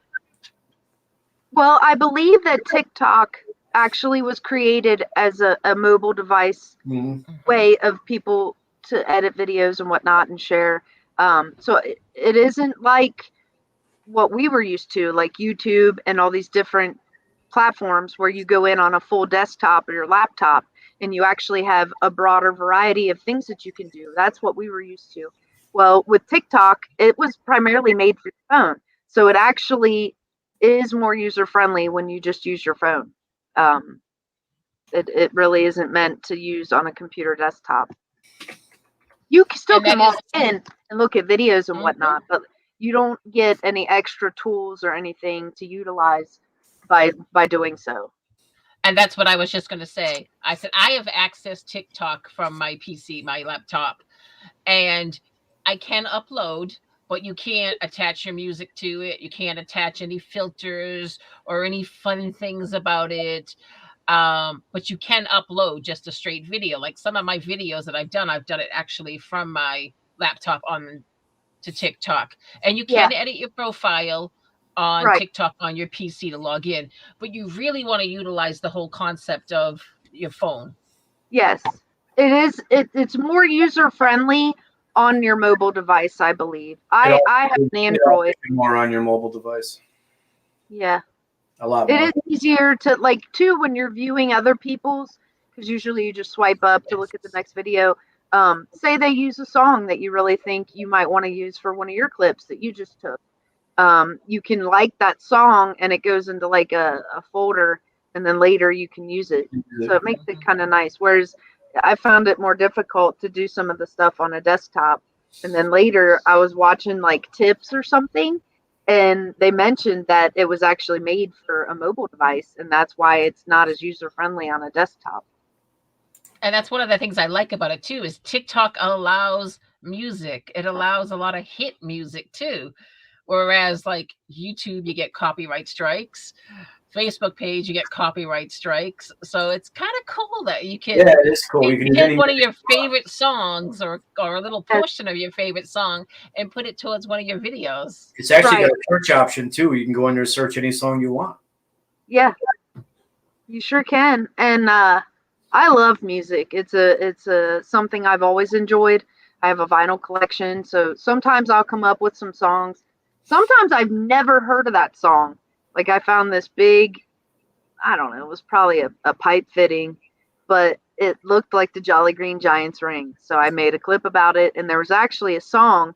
Well, I believe that TikTok actually was created as a mobile device way of people to edit videos and whatnot and share. So it isn't like what we were used to, like YouTube and all these different platforms where you go in on a full desktop or your laptop and you actually have a broader variety of things that you can do. That's what we were used to. Well, with TikTok, it was primarily made for your phone. So it actually is more user-friendly when you just use your phone. It really isn't meant to use on a computer desktop. You still can log in and look at videos and whatnot, but you don't get any extra tools or anything to utilize by doing so. And that's what I was just going to say. I said, I have accessed TikTok from my PC, my laptop, and I can upload, but you can't attach your music to it. You can't attach any filters or any fun things about it. But you can upload just a straight video. Like some of my videos that I've done it actually from my laptop on to TikTok. And you can edit your profile on TikTok on your PC to log in, but you really want to utilize the whole concept of your phone. Yes, it is. It's more user friendly on your mobile device, I believe. I have an Android. More on your mobile device. Yeah, a lot more. It is easier to too when you're viewing other people's, because usually you just swipe up to look at the next video. Say they use a song that you really think you might want to use for one of your clips that you just took. You can like that song and it goes into like a folder, and then later you can use it. So it makes it kind of nice. Whereas I found it more difficult to do some of the stuff on a desktop. And then later I was watching like tips or something, and they mentioned that it was actually made for a mobile device, and that's why it's not as user friendly on a desktop. And that's one of the things I like about it too, is TikTok allows music. It allows a lot of hit music too. Whereas like YouTube, you get copyright strikes. Facebook page, you get copyright strikes. So it's kind of cool that you can, it is cool. You can get one of your favorite songs or a little portion of your favorite song and put it towards one of your videos. It's actually got a search option too. You can go in there and search any song you want. Yeah, you sure can. And I love music. It's a something I've always enjoyed. I have a vinyl collection, so sometimes I'll come up with some songs. Sometimes I've never heard of that song. Like I found this big, I don't know, it was probably a pipe fitting, but it looked like the Jolly Green Giant's ring. So I made a clip about it, and there was actually a song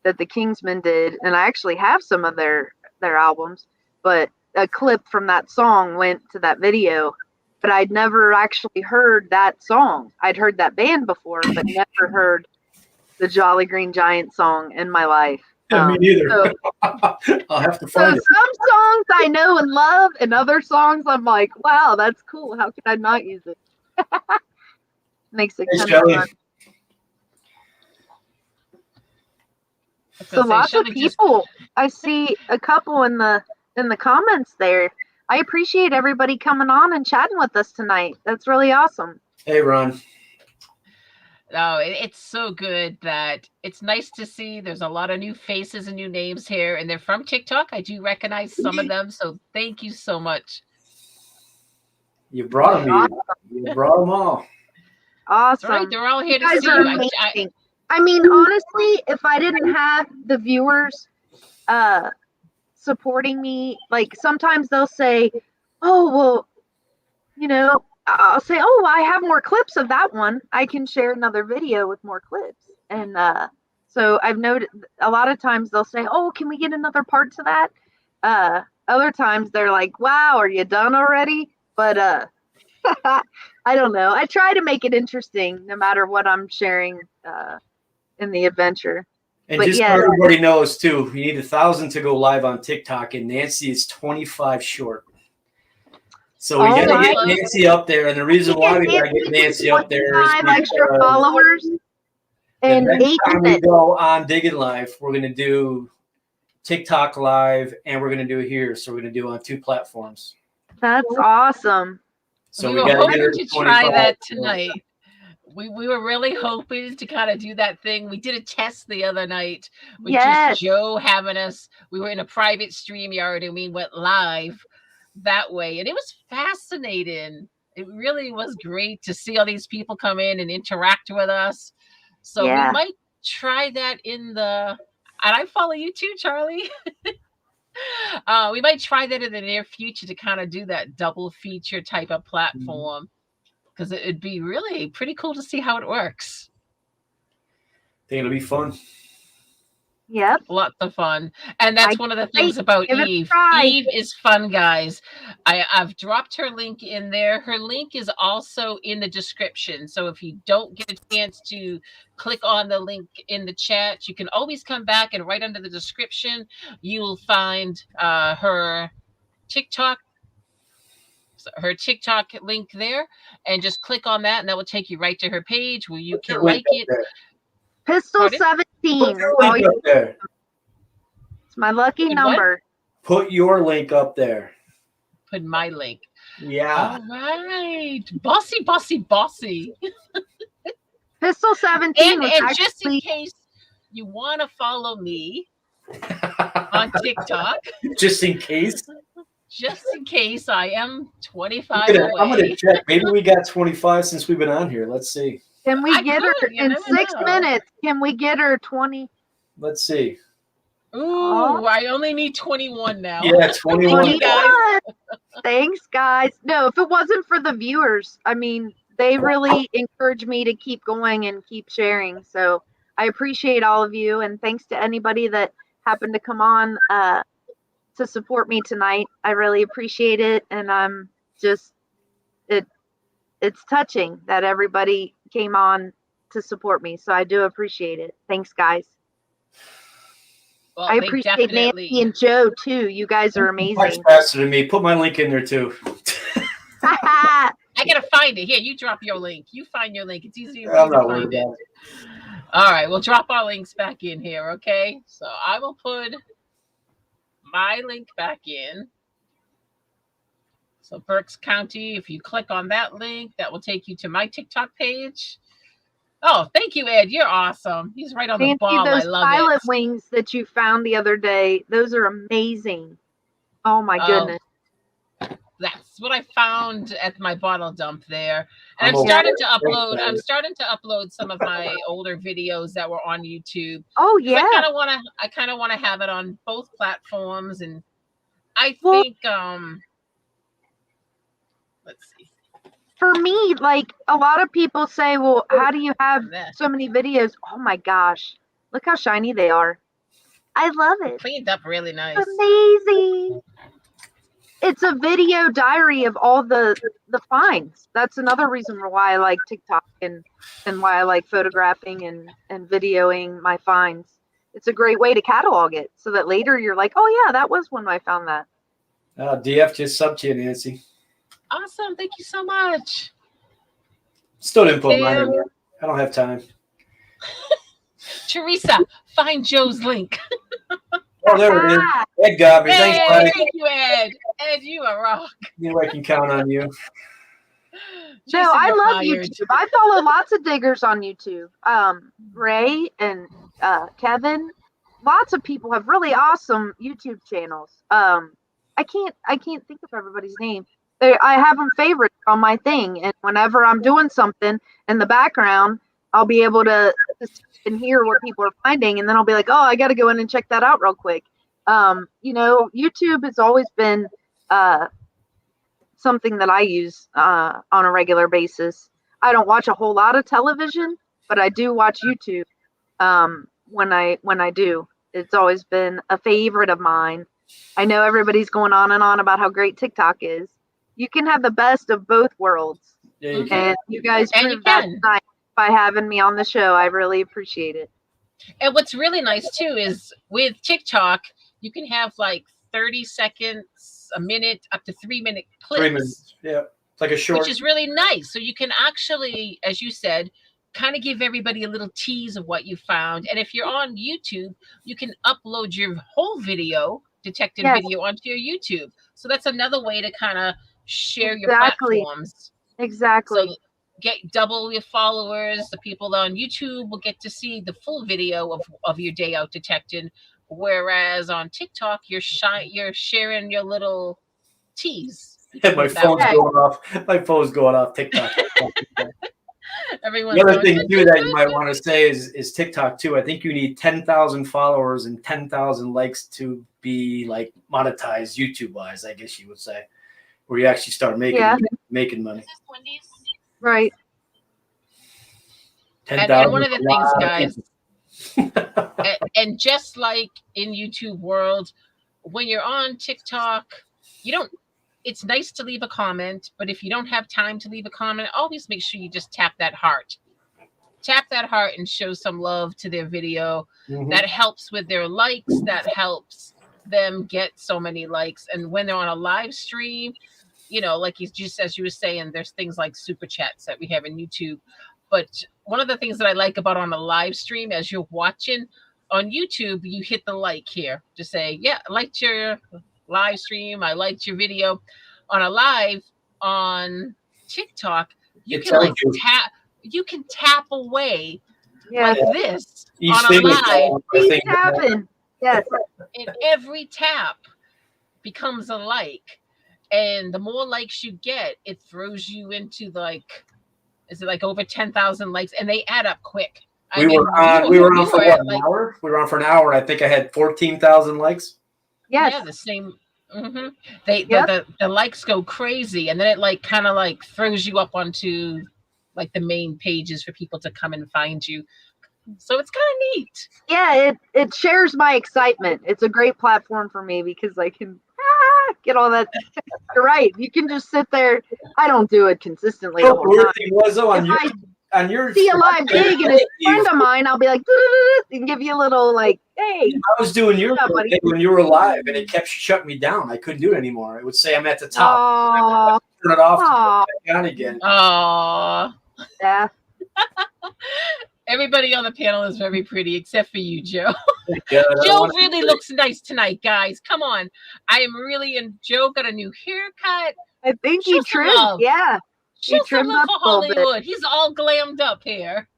that the Kingsmen did, and I actually have some of their albums, but a clip from that song went to that video. But I'd never actually heard that song. I'd heard that band before, but never heard the Jolly Green Giant song in my life. Yeah, me neither. So, I'll have to so find it. some songs I know and love, and other songs I'm like, wow, that's cool. How could I not use it? Makes it Thanks, kind of Shelly. fun. So lots of people. I see a couple in the comments there. I appreciate everybody coming on and chatting with us tonight. That's really awesome. Hey, Ron. No, it's so good that it's nice to see there's a lot of new faces and new names here, and they're from TikTok. I do recognize some of them, so thank you so much. You brought them. You brought them all. Awesome. Right, they're all here You to guys see are you. amazing. I mean, honestly, if I didn't have the viewers supporting me, like sometimes they'll say, oh, well, you know, I'll say, oh, I have more clips of that one. I can share another video with more clips. And so I've noted a lot of times they'll say, oh, can we get another part to that? Other times they're like, wow, are you done already? But I don't know. I try to make it interesting no matter what I'm sharing in the adventure. And But just yeah. so everybody knows, too, you need 1,000 to go live on TikTok, and Nancy is 25 short. So we got to get Nancy up there, and the reason why we got to get Nancy up there is 5 extra followers and in 8 time we minutes. go on Digging Live, we're going to do TikTok Live, and we're going to do it here. So we're going to do it on 2 platforms. That's awesome. So we we were got to hoping to try that tonight. We were really hoping to kind of do that thing. We did a test the other night with just Joe having us. We were in a private StreamYard and we went live that way. And it was fascinating. It really was great to see all these people come in and interact with us. So we might try that in the... And I follow you too, Charlie. We might try that in the near future to kind of do that double feature type of platform. Because it'd be really pretty cool to see how it works. I think it'll be fun. Yep. Lots of fun. And that's one of the things about Eve. Eve is fun, guys. I've dropped her link in there. Her link is also in the description. So if you don't get a chance to click on the link in the chat, you can always come back and right under the description, you will find her TikTok link there, and just click on that and that will take you right to her page where you can like it. Pistol 17. It's my lucky number. Put your link up there. Put my link. Yeah. All right. Bossy, bossy, bossy. Pistol 17. And just in case you want to follow me on TikTok. Just in case. Just in case, I am 25 away. I'm going to check. Maybe we got 25 since we've been on here. Let's see. Can we get her in 6 minutes? Can we get her 20? Let's see. Ooh, I only need 21 now. Yeah, 21. Thanks, guys. No, if it wasn't for the viewers, I mean, they really encourage me to keep going and keep sharing. So I appreciate all of you. And thanks to anybody that happened to come on to support me tonight. I really appreciate it. And I'm just, it's touching that everybody came on to support me. So I do appreciate it. Thanks, guys. Well, I appreciate Nancy and Joe too. You guys are amazing. Much faster than me. Put my link in there too. I gotta find it. Here, you drop your link. You find your link. It's easy to find it. All right, we'll drop our links back in here, okay? So I will put my link back in. So Berks County, if you click on that link, that will take you to my TikTok page. Oh, thank you, Ed. You're awesome. He's right on the ball. Those I love pilot wings that you found the other day, those are amazing. Oh my goodness. That's what I found at my bottle dump there. And I'm starting to upload some of my older videos that were on YouTube. Oh yeah. I kind of want to have it on both platforms, and I think let's see. For me, like a lot of people say, well, how do you have so many videos? Oh my gosh, look how shiny they are. I love it. Cleaned up really nice. Amazing. It's a video diary of all the finds. That's another reason why I like TikTok and why I like photographing and videoing my finds. It's a great way to catalog it so that later you're like, oh yeah, that was when I found that. DF just subbed to you, Nancy. Awesome. Thank you so much. Still didn't put mine in there. I don't have time. Teresa, find Joe's link. Oh, there it is. Ed got me. Thanks, buddy. Thank you, Ed. Ed, you are rock. You know I can count on you. No, I love YouTube. I follow lots of diggers on YouTube. Ray and Kevin. Lots of people have really awesome YouTube channels. I can't think of everybody's name. I have them favorites on my thing, and whenever I'm doing something in the background, I'll be able to and hear what people are finding, and then I'll be like, oh, I got to go in and check that out real quick. YouTube has always been something that I use on a regular basis. I don't watch a whole lot of television, but I do watch YouTube when I do. It's always been a favorite of mine. I know everybody's going on and on about how great TikTok is. You can have the best of both worlds. Yeah, you and you guys proved that tonight by having me on the show. I really appreciate it. And what's really nice too is with TikTok, you can have like 30 seconds, a minute, up to 3-minute clips. 3 minutes. Yeah. It's like a short. Which is really nice. So you can actually, as you said, kind of give everybody a little tease of what you found. And if you're on YouTube, you can upload your whole video, detected video, onto your YouTube. So that's another way to kind of share your platforms. Exactly. So get double your followers. The people on YouTube will get to see the full video of your day out detecting. Whereas on TikTok, you're sharing your little tease. Yeah, my phone's going off. My phone's going off TikTok. The other thing too that you might want to say is TikTok too. I think you need 10,000 followers and 10,000 likes to be like monetized YouTube wise, I guess you would say, where you actually start making money. Right. And one of the things, guys, and just like in YouTube world, when you're on TikTok, it's nice to leave a comment, but if you don't have time to leave a comment, always make sure you just tap that heart. Tap that heart and show some love to their video. Mm-hmm. That helps with their likes. That helps them get so many likes. And when they're on a live stream, like just as you were saying, there's things like super chats that we have in YouTube. But one of the things that I like about on a live stream, as you're watching on YouTube, you hit the like here to say, yeah, I liked your live stream. I liked your video. On a live on TikTok, you can tap away like this on a live. Tapping. Yes. And every tap becomes a like. And the more likes you get, it throws you into is it like over 10,000 likes? And they add up quick. We were on for an hour? We were on for an hour. I think I had 14,000 likes. Yes. Yeah, the same. Mm-hmm. The likes go crazy, and then it kind of throws you up onto the main pages for people to come and find you. So it's kind of neat. Yeah, it shares my excitement. It's a great platform for me because I can get all that. You're right. You can just sit there. I don't do it consistently. The weird thing was though on your see a live gig and a friend of mine, I'll be like and give you a little hey. I was doing your thing when you were live and it kept shutting me down. I couldn't do it anymore. It would say I'm at the top. Turn it off. Turn it on again. Oh. Yeah. Everybody on the panel is very pretty except for you, Joe. Joe really looks nice tonight, guys. Come on. I am really Joe got a new haircut. I think he trimmed. Yeah. He trimmed up for Hollywood. He's all glammed up here.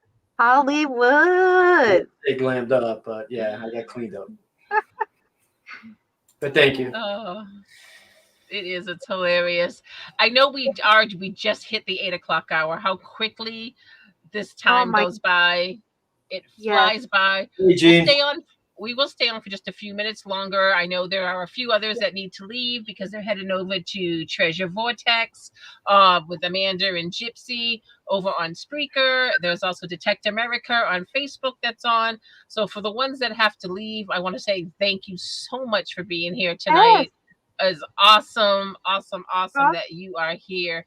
Hollywood. They glammed up, but yeah, I got cleaned up. But thank you. Oh, it's hilarious. I know we just hit the 8:00 hour. How quickly this time goes by. It flies by. Hey, Gene. we will stay on for just a few minutes longer. I know there are a few others that need to leave because they're heading over to Treasure Vortex with Amanda and Gypsy over on Spreaker. There's also Detector America on Facebook that's on. So for the ones that have to leave, I want to say thank you so much for being here tonight. It's awesome that you are here.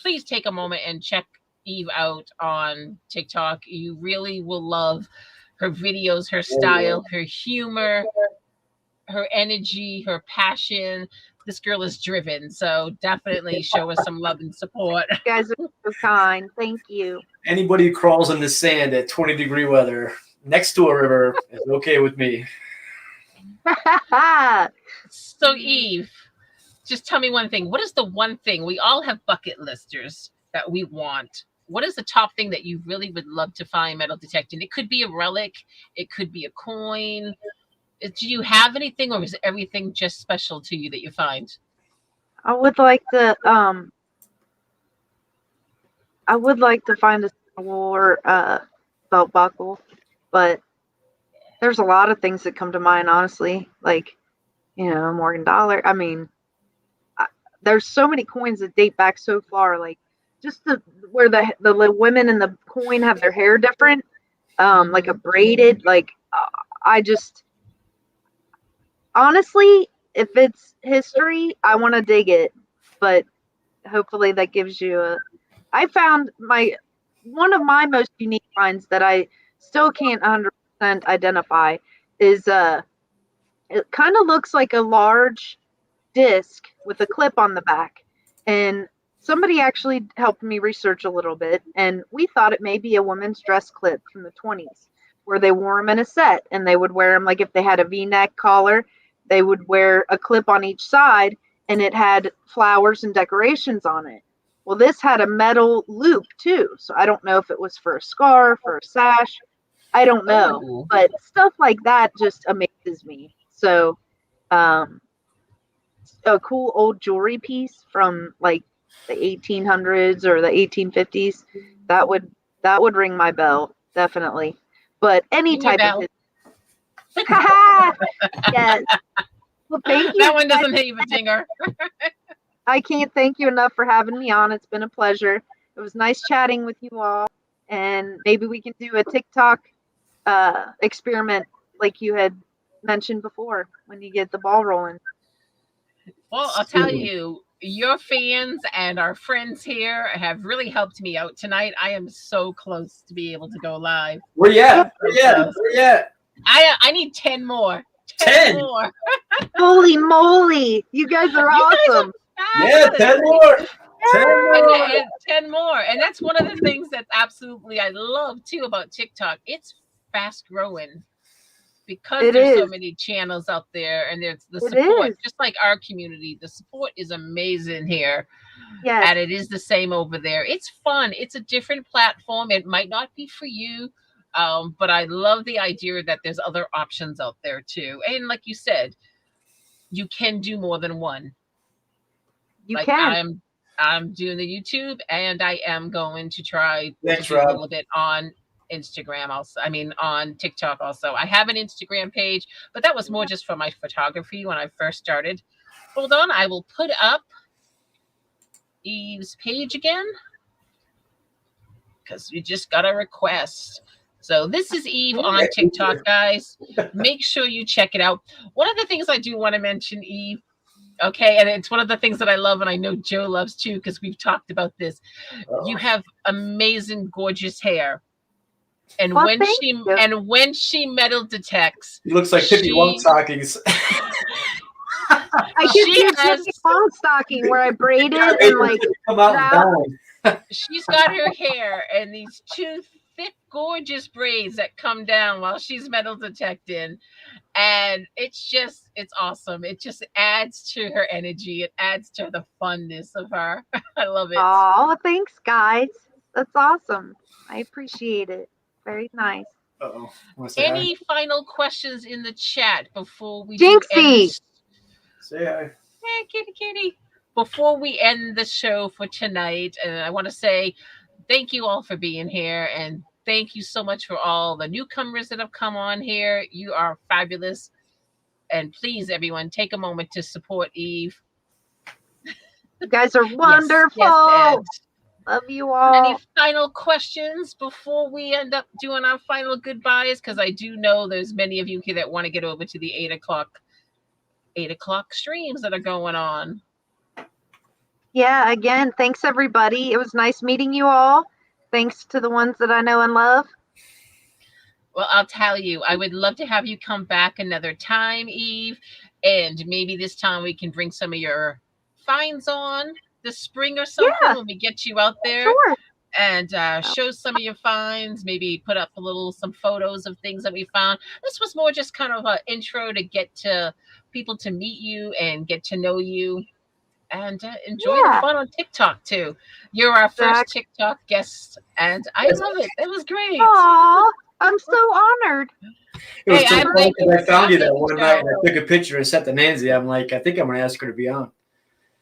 Please take a moment and check Eve out on TikTok. You really will love her videos, her style, her humor, her energy, her passion. This girl is driven, so definitely show us some love and support. You guys are so kind. Thank you. Anybody who crawls in the sand at 20-degree weather next to a river is okay with me. So Eve, just tell me one thing. What is the one thing? We all have bucket listers that we want. What is the top thing that you really would love to find metal detecting? It could be a relic. It could be a coin. Do you have anything, or is everything just special to you that you find? I would like to find a Civil War belt buckle, but there's a lot of things that come to mind, honestly. Like, Morgan Dollar. I mean, there's so many coins that date back so far. Like, just where the women in the coin have their hair different, like a braided. Like, I just honestly, if it's history, I want to dig it, but hopefully that gives you I found one of my most unique finds that I still can't 100% identify is it kind of looks like a large disc with a clip on the back, and somebody actually helped me research a little bit, and we thought it may be a woman's dress clip from the 20s where they wore them in a set, and they would wear them like if they had a V-neck collar, they would wear a clip on each side, and it had flowers and decorations on it. Well, this had a metal loop too, so I don't know if it was for a scarf or a sash. I don't know, but stuff like that just amazes me. So, a cool old jewelry piece from like the 1800s or the 1850s, that would ring my bell, definitely. But any type of yes. Well, thank you. That one doesn't even dinger. I can't thank you enough for having me on. It's been a pleasure. It was nice chatting with you all, and maybe we can do a TikTok experiment like you had mentioned before when you get the ball rolling. Well, I'll tell you, your fans and our friends here have really helped me out tonight. I am so close to be able to go live. Where you at? I need 10 more. 10 more. Holy moly. You guys are awesome. Yeah, 10 more. 10 more. And that's one of the things that absolutely I love too about TikTok. It's fast growing because there's so many channels out there, and there's the support, just like our community. The support is amazing here. Yes. And it is the same over there. It's fun. It's a different platform. It might not be for you. But I love the idea that there's other options out there too. And like you said, you can do more than one. You can. I'm doing the YouTube, and I am going to try to do a little bit on Instagram also. I mean, on TikTok also. I have an Instagram page, but that was more just for my photography when I first started. Hold on, I will put up Eve's page again because we just got a request. So this is Eve on TikTok, guys. Make sure you check it out. One of the things I do want to mention, Eve, okay, and it's one of the things that I love, and I know Joe loves too, because we've talked about this. You have amazing, gorgeous hair. And when she metal detects, he looks like Pippi Longstockings. I can do Pippi Longstocking where I braid it and like come out and she's got her hair and these two thick, gorgeous braids that come down while she's metal detecting. And it's awesome. It just adds to her energy. It adds to the funness of her. I love it. Oh, thanks, guys. That's awesome. I appreciate it. Very nice. Uh-oh. Any final questions in the chat before we Jinxie. Say hi. Hey, kitty. Before we end the show for tonight, and I want to say thank you all for being here, and thank you so much for all the newcomers that have come on here. You are fabulous. And please, everyone, take a moment to support Eve. You guys are wonderful. Yes, love you all. Any final questions before we end up doing our final goodbyes? Because I do know there's many of you here that want to get over to the 8 o'clock streams that are going on. Yeah, again, thanks everybody. It was nice meeting you all. Thanks to the ones that I know and love. Well, I'll tell you, I would love to have you come back another time, Eve. And maybe this time we can bring some of your finds on this spring or something when we get you out there. Sure. And show some of your finds, maybe put up some photos of things that we found. This was more just kind of an intro to get to people to meet you and get to know you and enjoy the fun on TikTok too. You're our first TikTok guest, and I love it. It was great. Aw, I'm so honored. It was so funny because I found you that one night and I took a picture and sent to Nancy. I'm like, I think I'm going to ask her to be on.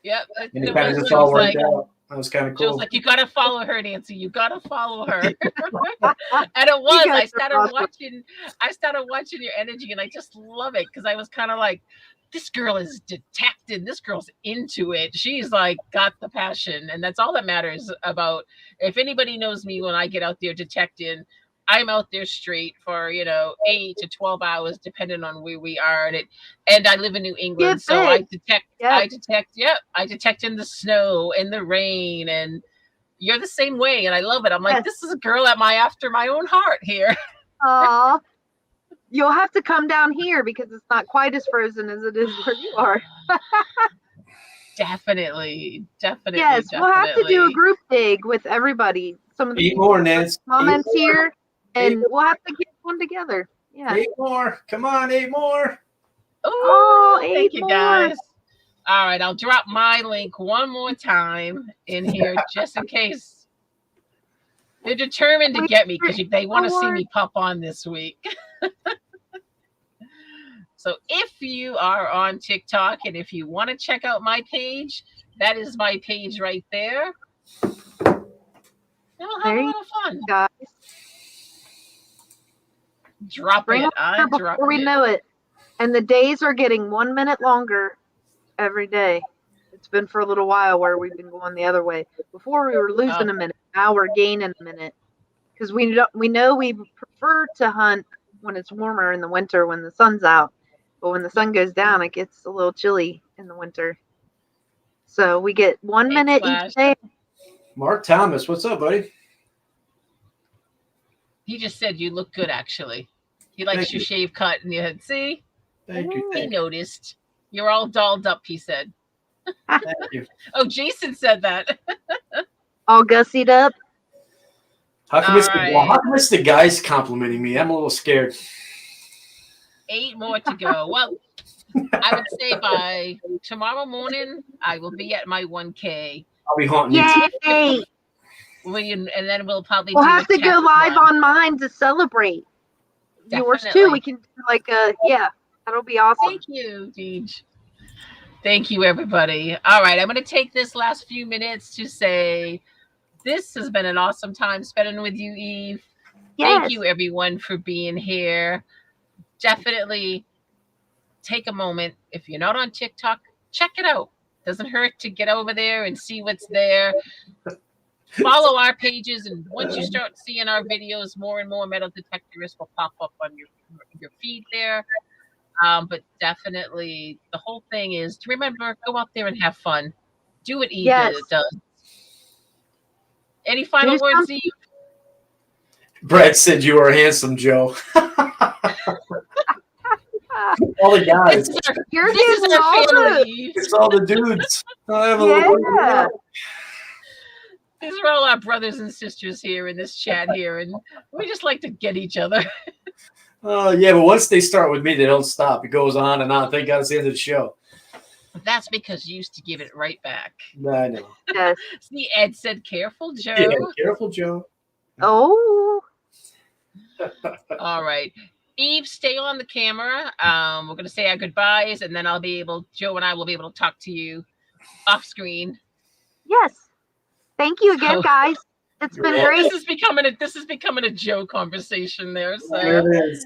Yep. And it kind of just all worked out. That was kind of cool. She was like, you got to follow her, Nancy. You got to follow her. And it was. I started watching your energy, and I just love it because I was kind of like, this girl is detected. This girl's into it. She's like got the passion, and that's all that matters about. If anybody knows me when I get out there detecting, I'm out there straight for 8 to 12 hours, depending on where we are. And I live in New England, so I detect. I detect in the snow and the rain, and you're the same way, and I love it. I'm like, this is a girl after my own heart here. Aw. You'll have to come down here because it's not quite as frozen as it is where you are. Definitely. Yes, we'll have to do a group dig with everybody. Some of the comments here, and we'll have to get one together. Yeah. 8 more. Come on, 8 more. Oh, 8 thank you, more. guys. All right, I'll drop my link one more time in here just in case. They're determined to get me because they want to see me pop on this week. So if you are on TikTok and if you want to check out my page, that is my page right there. And we'll have a little fun. Guys. Drop it. I'm before we know it. And the days are getting 1 minute longer every day. It's been for a little while where we've been going the other way. Before we were losing a minute. Now we're gaining a minute. Because we know we prefer to hunt when it's warmer in the winter when the sun's out. But when the sun goes down, it gets a little chilly in the winter. So we get 1 minute each day. Mark Thomas, what's up, buddy? He just said you look good, actually. He likes your shave cut in your head. See? Thank you. He noticed. You're all dolled up, he said. Thank you. Oh, Jason said that. All gussied up. How come it's the guys complimenting me? I'm a little scared. 8 more to go. Well, I would say by tomorrow morning, I will be at my 1K. I'll be haunting you. And then we'll probably have to go live on mine to celebrate. Yours too. We can do that'll be awesome. Thank you, Deej. Thank you, everybody. All right, I'm going to take this last few minutes to say this has been an awesome time spending with you, Eve. Yes. Thank you, everyone, for being here. Definitely take a moment. If you're not on TikTok, check it out. Doesn't hurt to get over there and see what's there. Follow our pages, and once you start seeing our videos, more and more metal detectors will pop up on your feed there. But definitely, the whole thing is to remember, go out there and have fun. Do what Eve does. Any final words, Eve? Brett said you were handsome, Joe. All the guys. This is our family. It's all the dudes. These are all our brothers and sisters here in this chat here, and we just like to get each other. But once they start with me, they don't stop. It goes on and on. Thank God it's the end of the show. That's because you used to give it right back. I know. Yes. See, Ed said, "Careful, Joe." Yeah, careful, Joe. Oh. All right. Eve, stay on the camera. We're going to say our goodbyes, and then Joe and I will be able to talk to you off screen. Yes. Thank you again, guys. It's been great. This is becoming a joke conversation there. So There it is.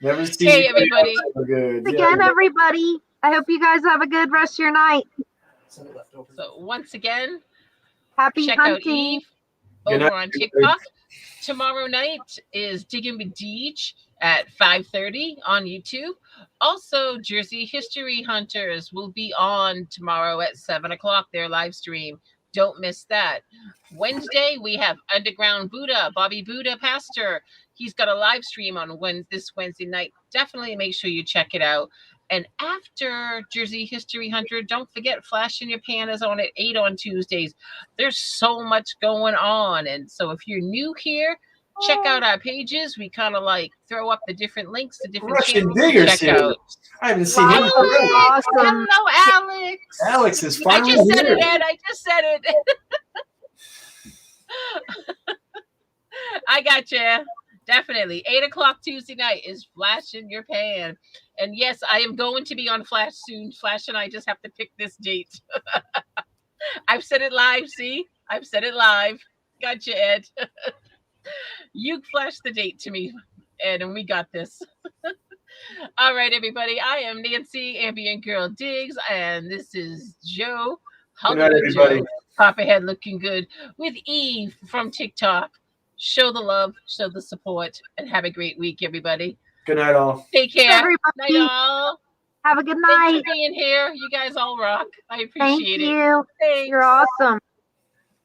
Never seen hey everybody. So good. Again, everybody. I hope you guys have a good rest of your night. So once again, Happy check out hunting. Eve Good over night, on everybody. TikTok. Tomorrow night is Digging with Deej at 5:30 on YouTube. Also, Jersey History Hunters will be on tomorrow at 7 o'clock, their live stream. Don't miss that. Wednesday, we have Underground Buddha, Bobby Buddha Pastor. He's got a live stream on this Wednesday night. Definitely make sure you check it out. And after Jersey History Hunter, don't forget Flash in Your Pan is on at 8 on Tuesdays. There's so much going on. And so if you're new here, check out our pages. We kind of like throw up the different links to different Russian channels Digger's to check here. out. I haven't seen him. Alex! Awesome. Hello, Alex. Alex is I finally just said here. it, Ed. I just said it. I got you. Definitely. 8 o'clock Tuesday night is Flash in Your Pan. And yes, I am going to be on Flash soon. Flash and I just have to pick this date. I've said it live. See? I've said it live. Gotcha, Ed. You flash the date to me, Ed, and we got this. All right, everybody. I am Nancy, Ambient Girl Diggs, and this is Joe. Good night, everybody. Joe, Copperhead looking good, with Eve from TikTok. Show the love, show the support, and have a great week, everybody. Good night, all. Take care. Everybody. Night, all. Have a good Thanks night. for being here. You guys all rock. I Thank appreciate it. you. Thanks. You're awesome.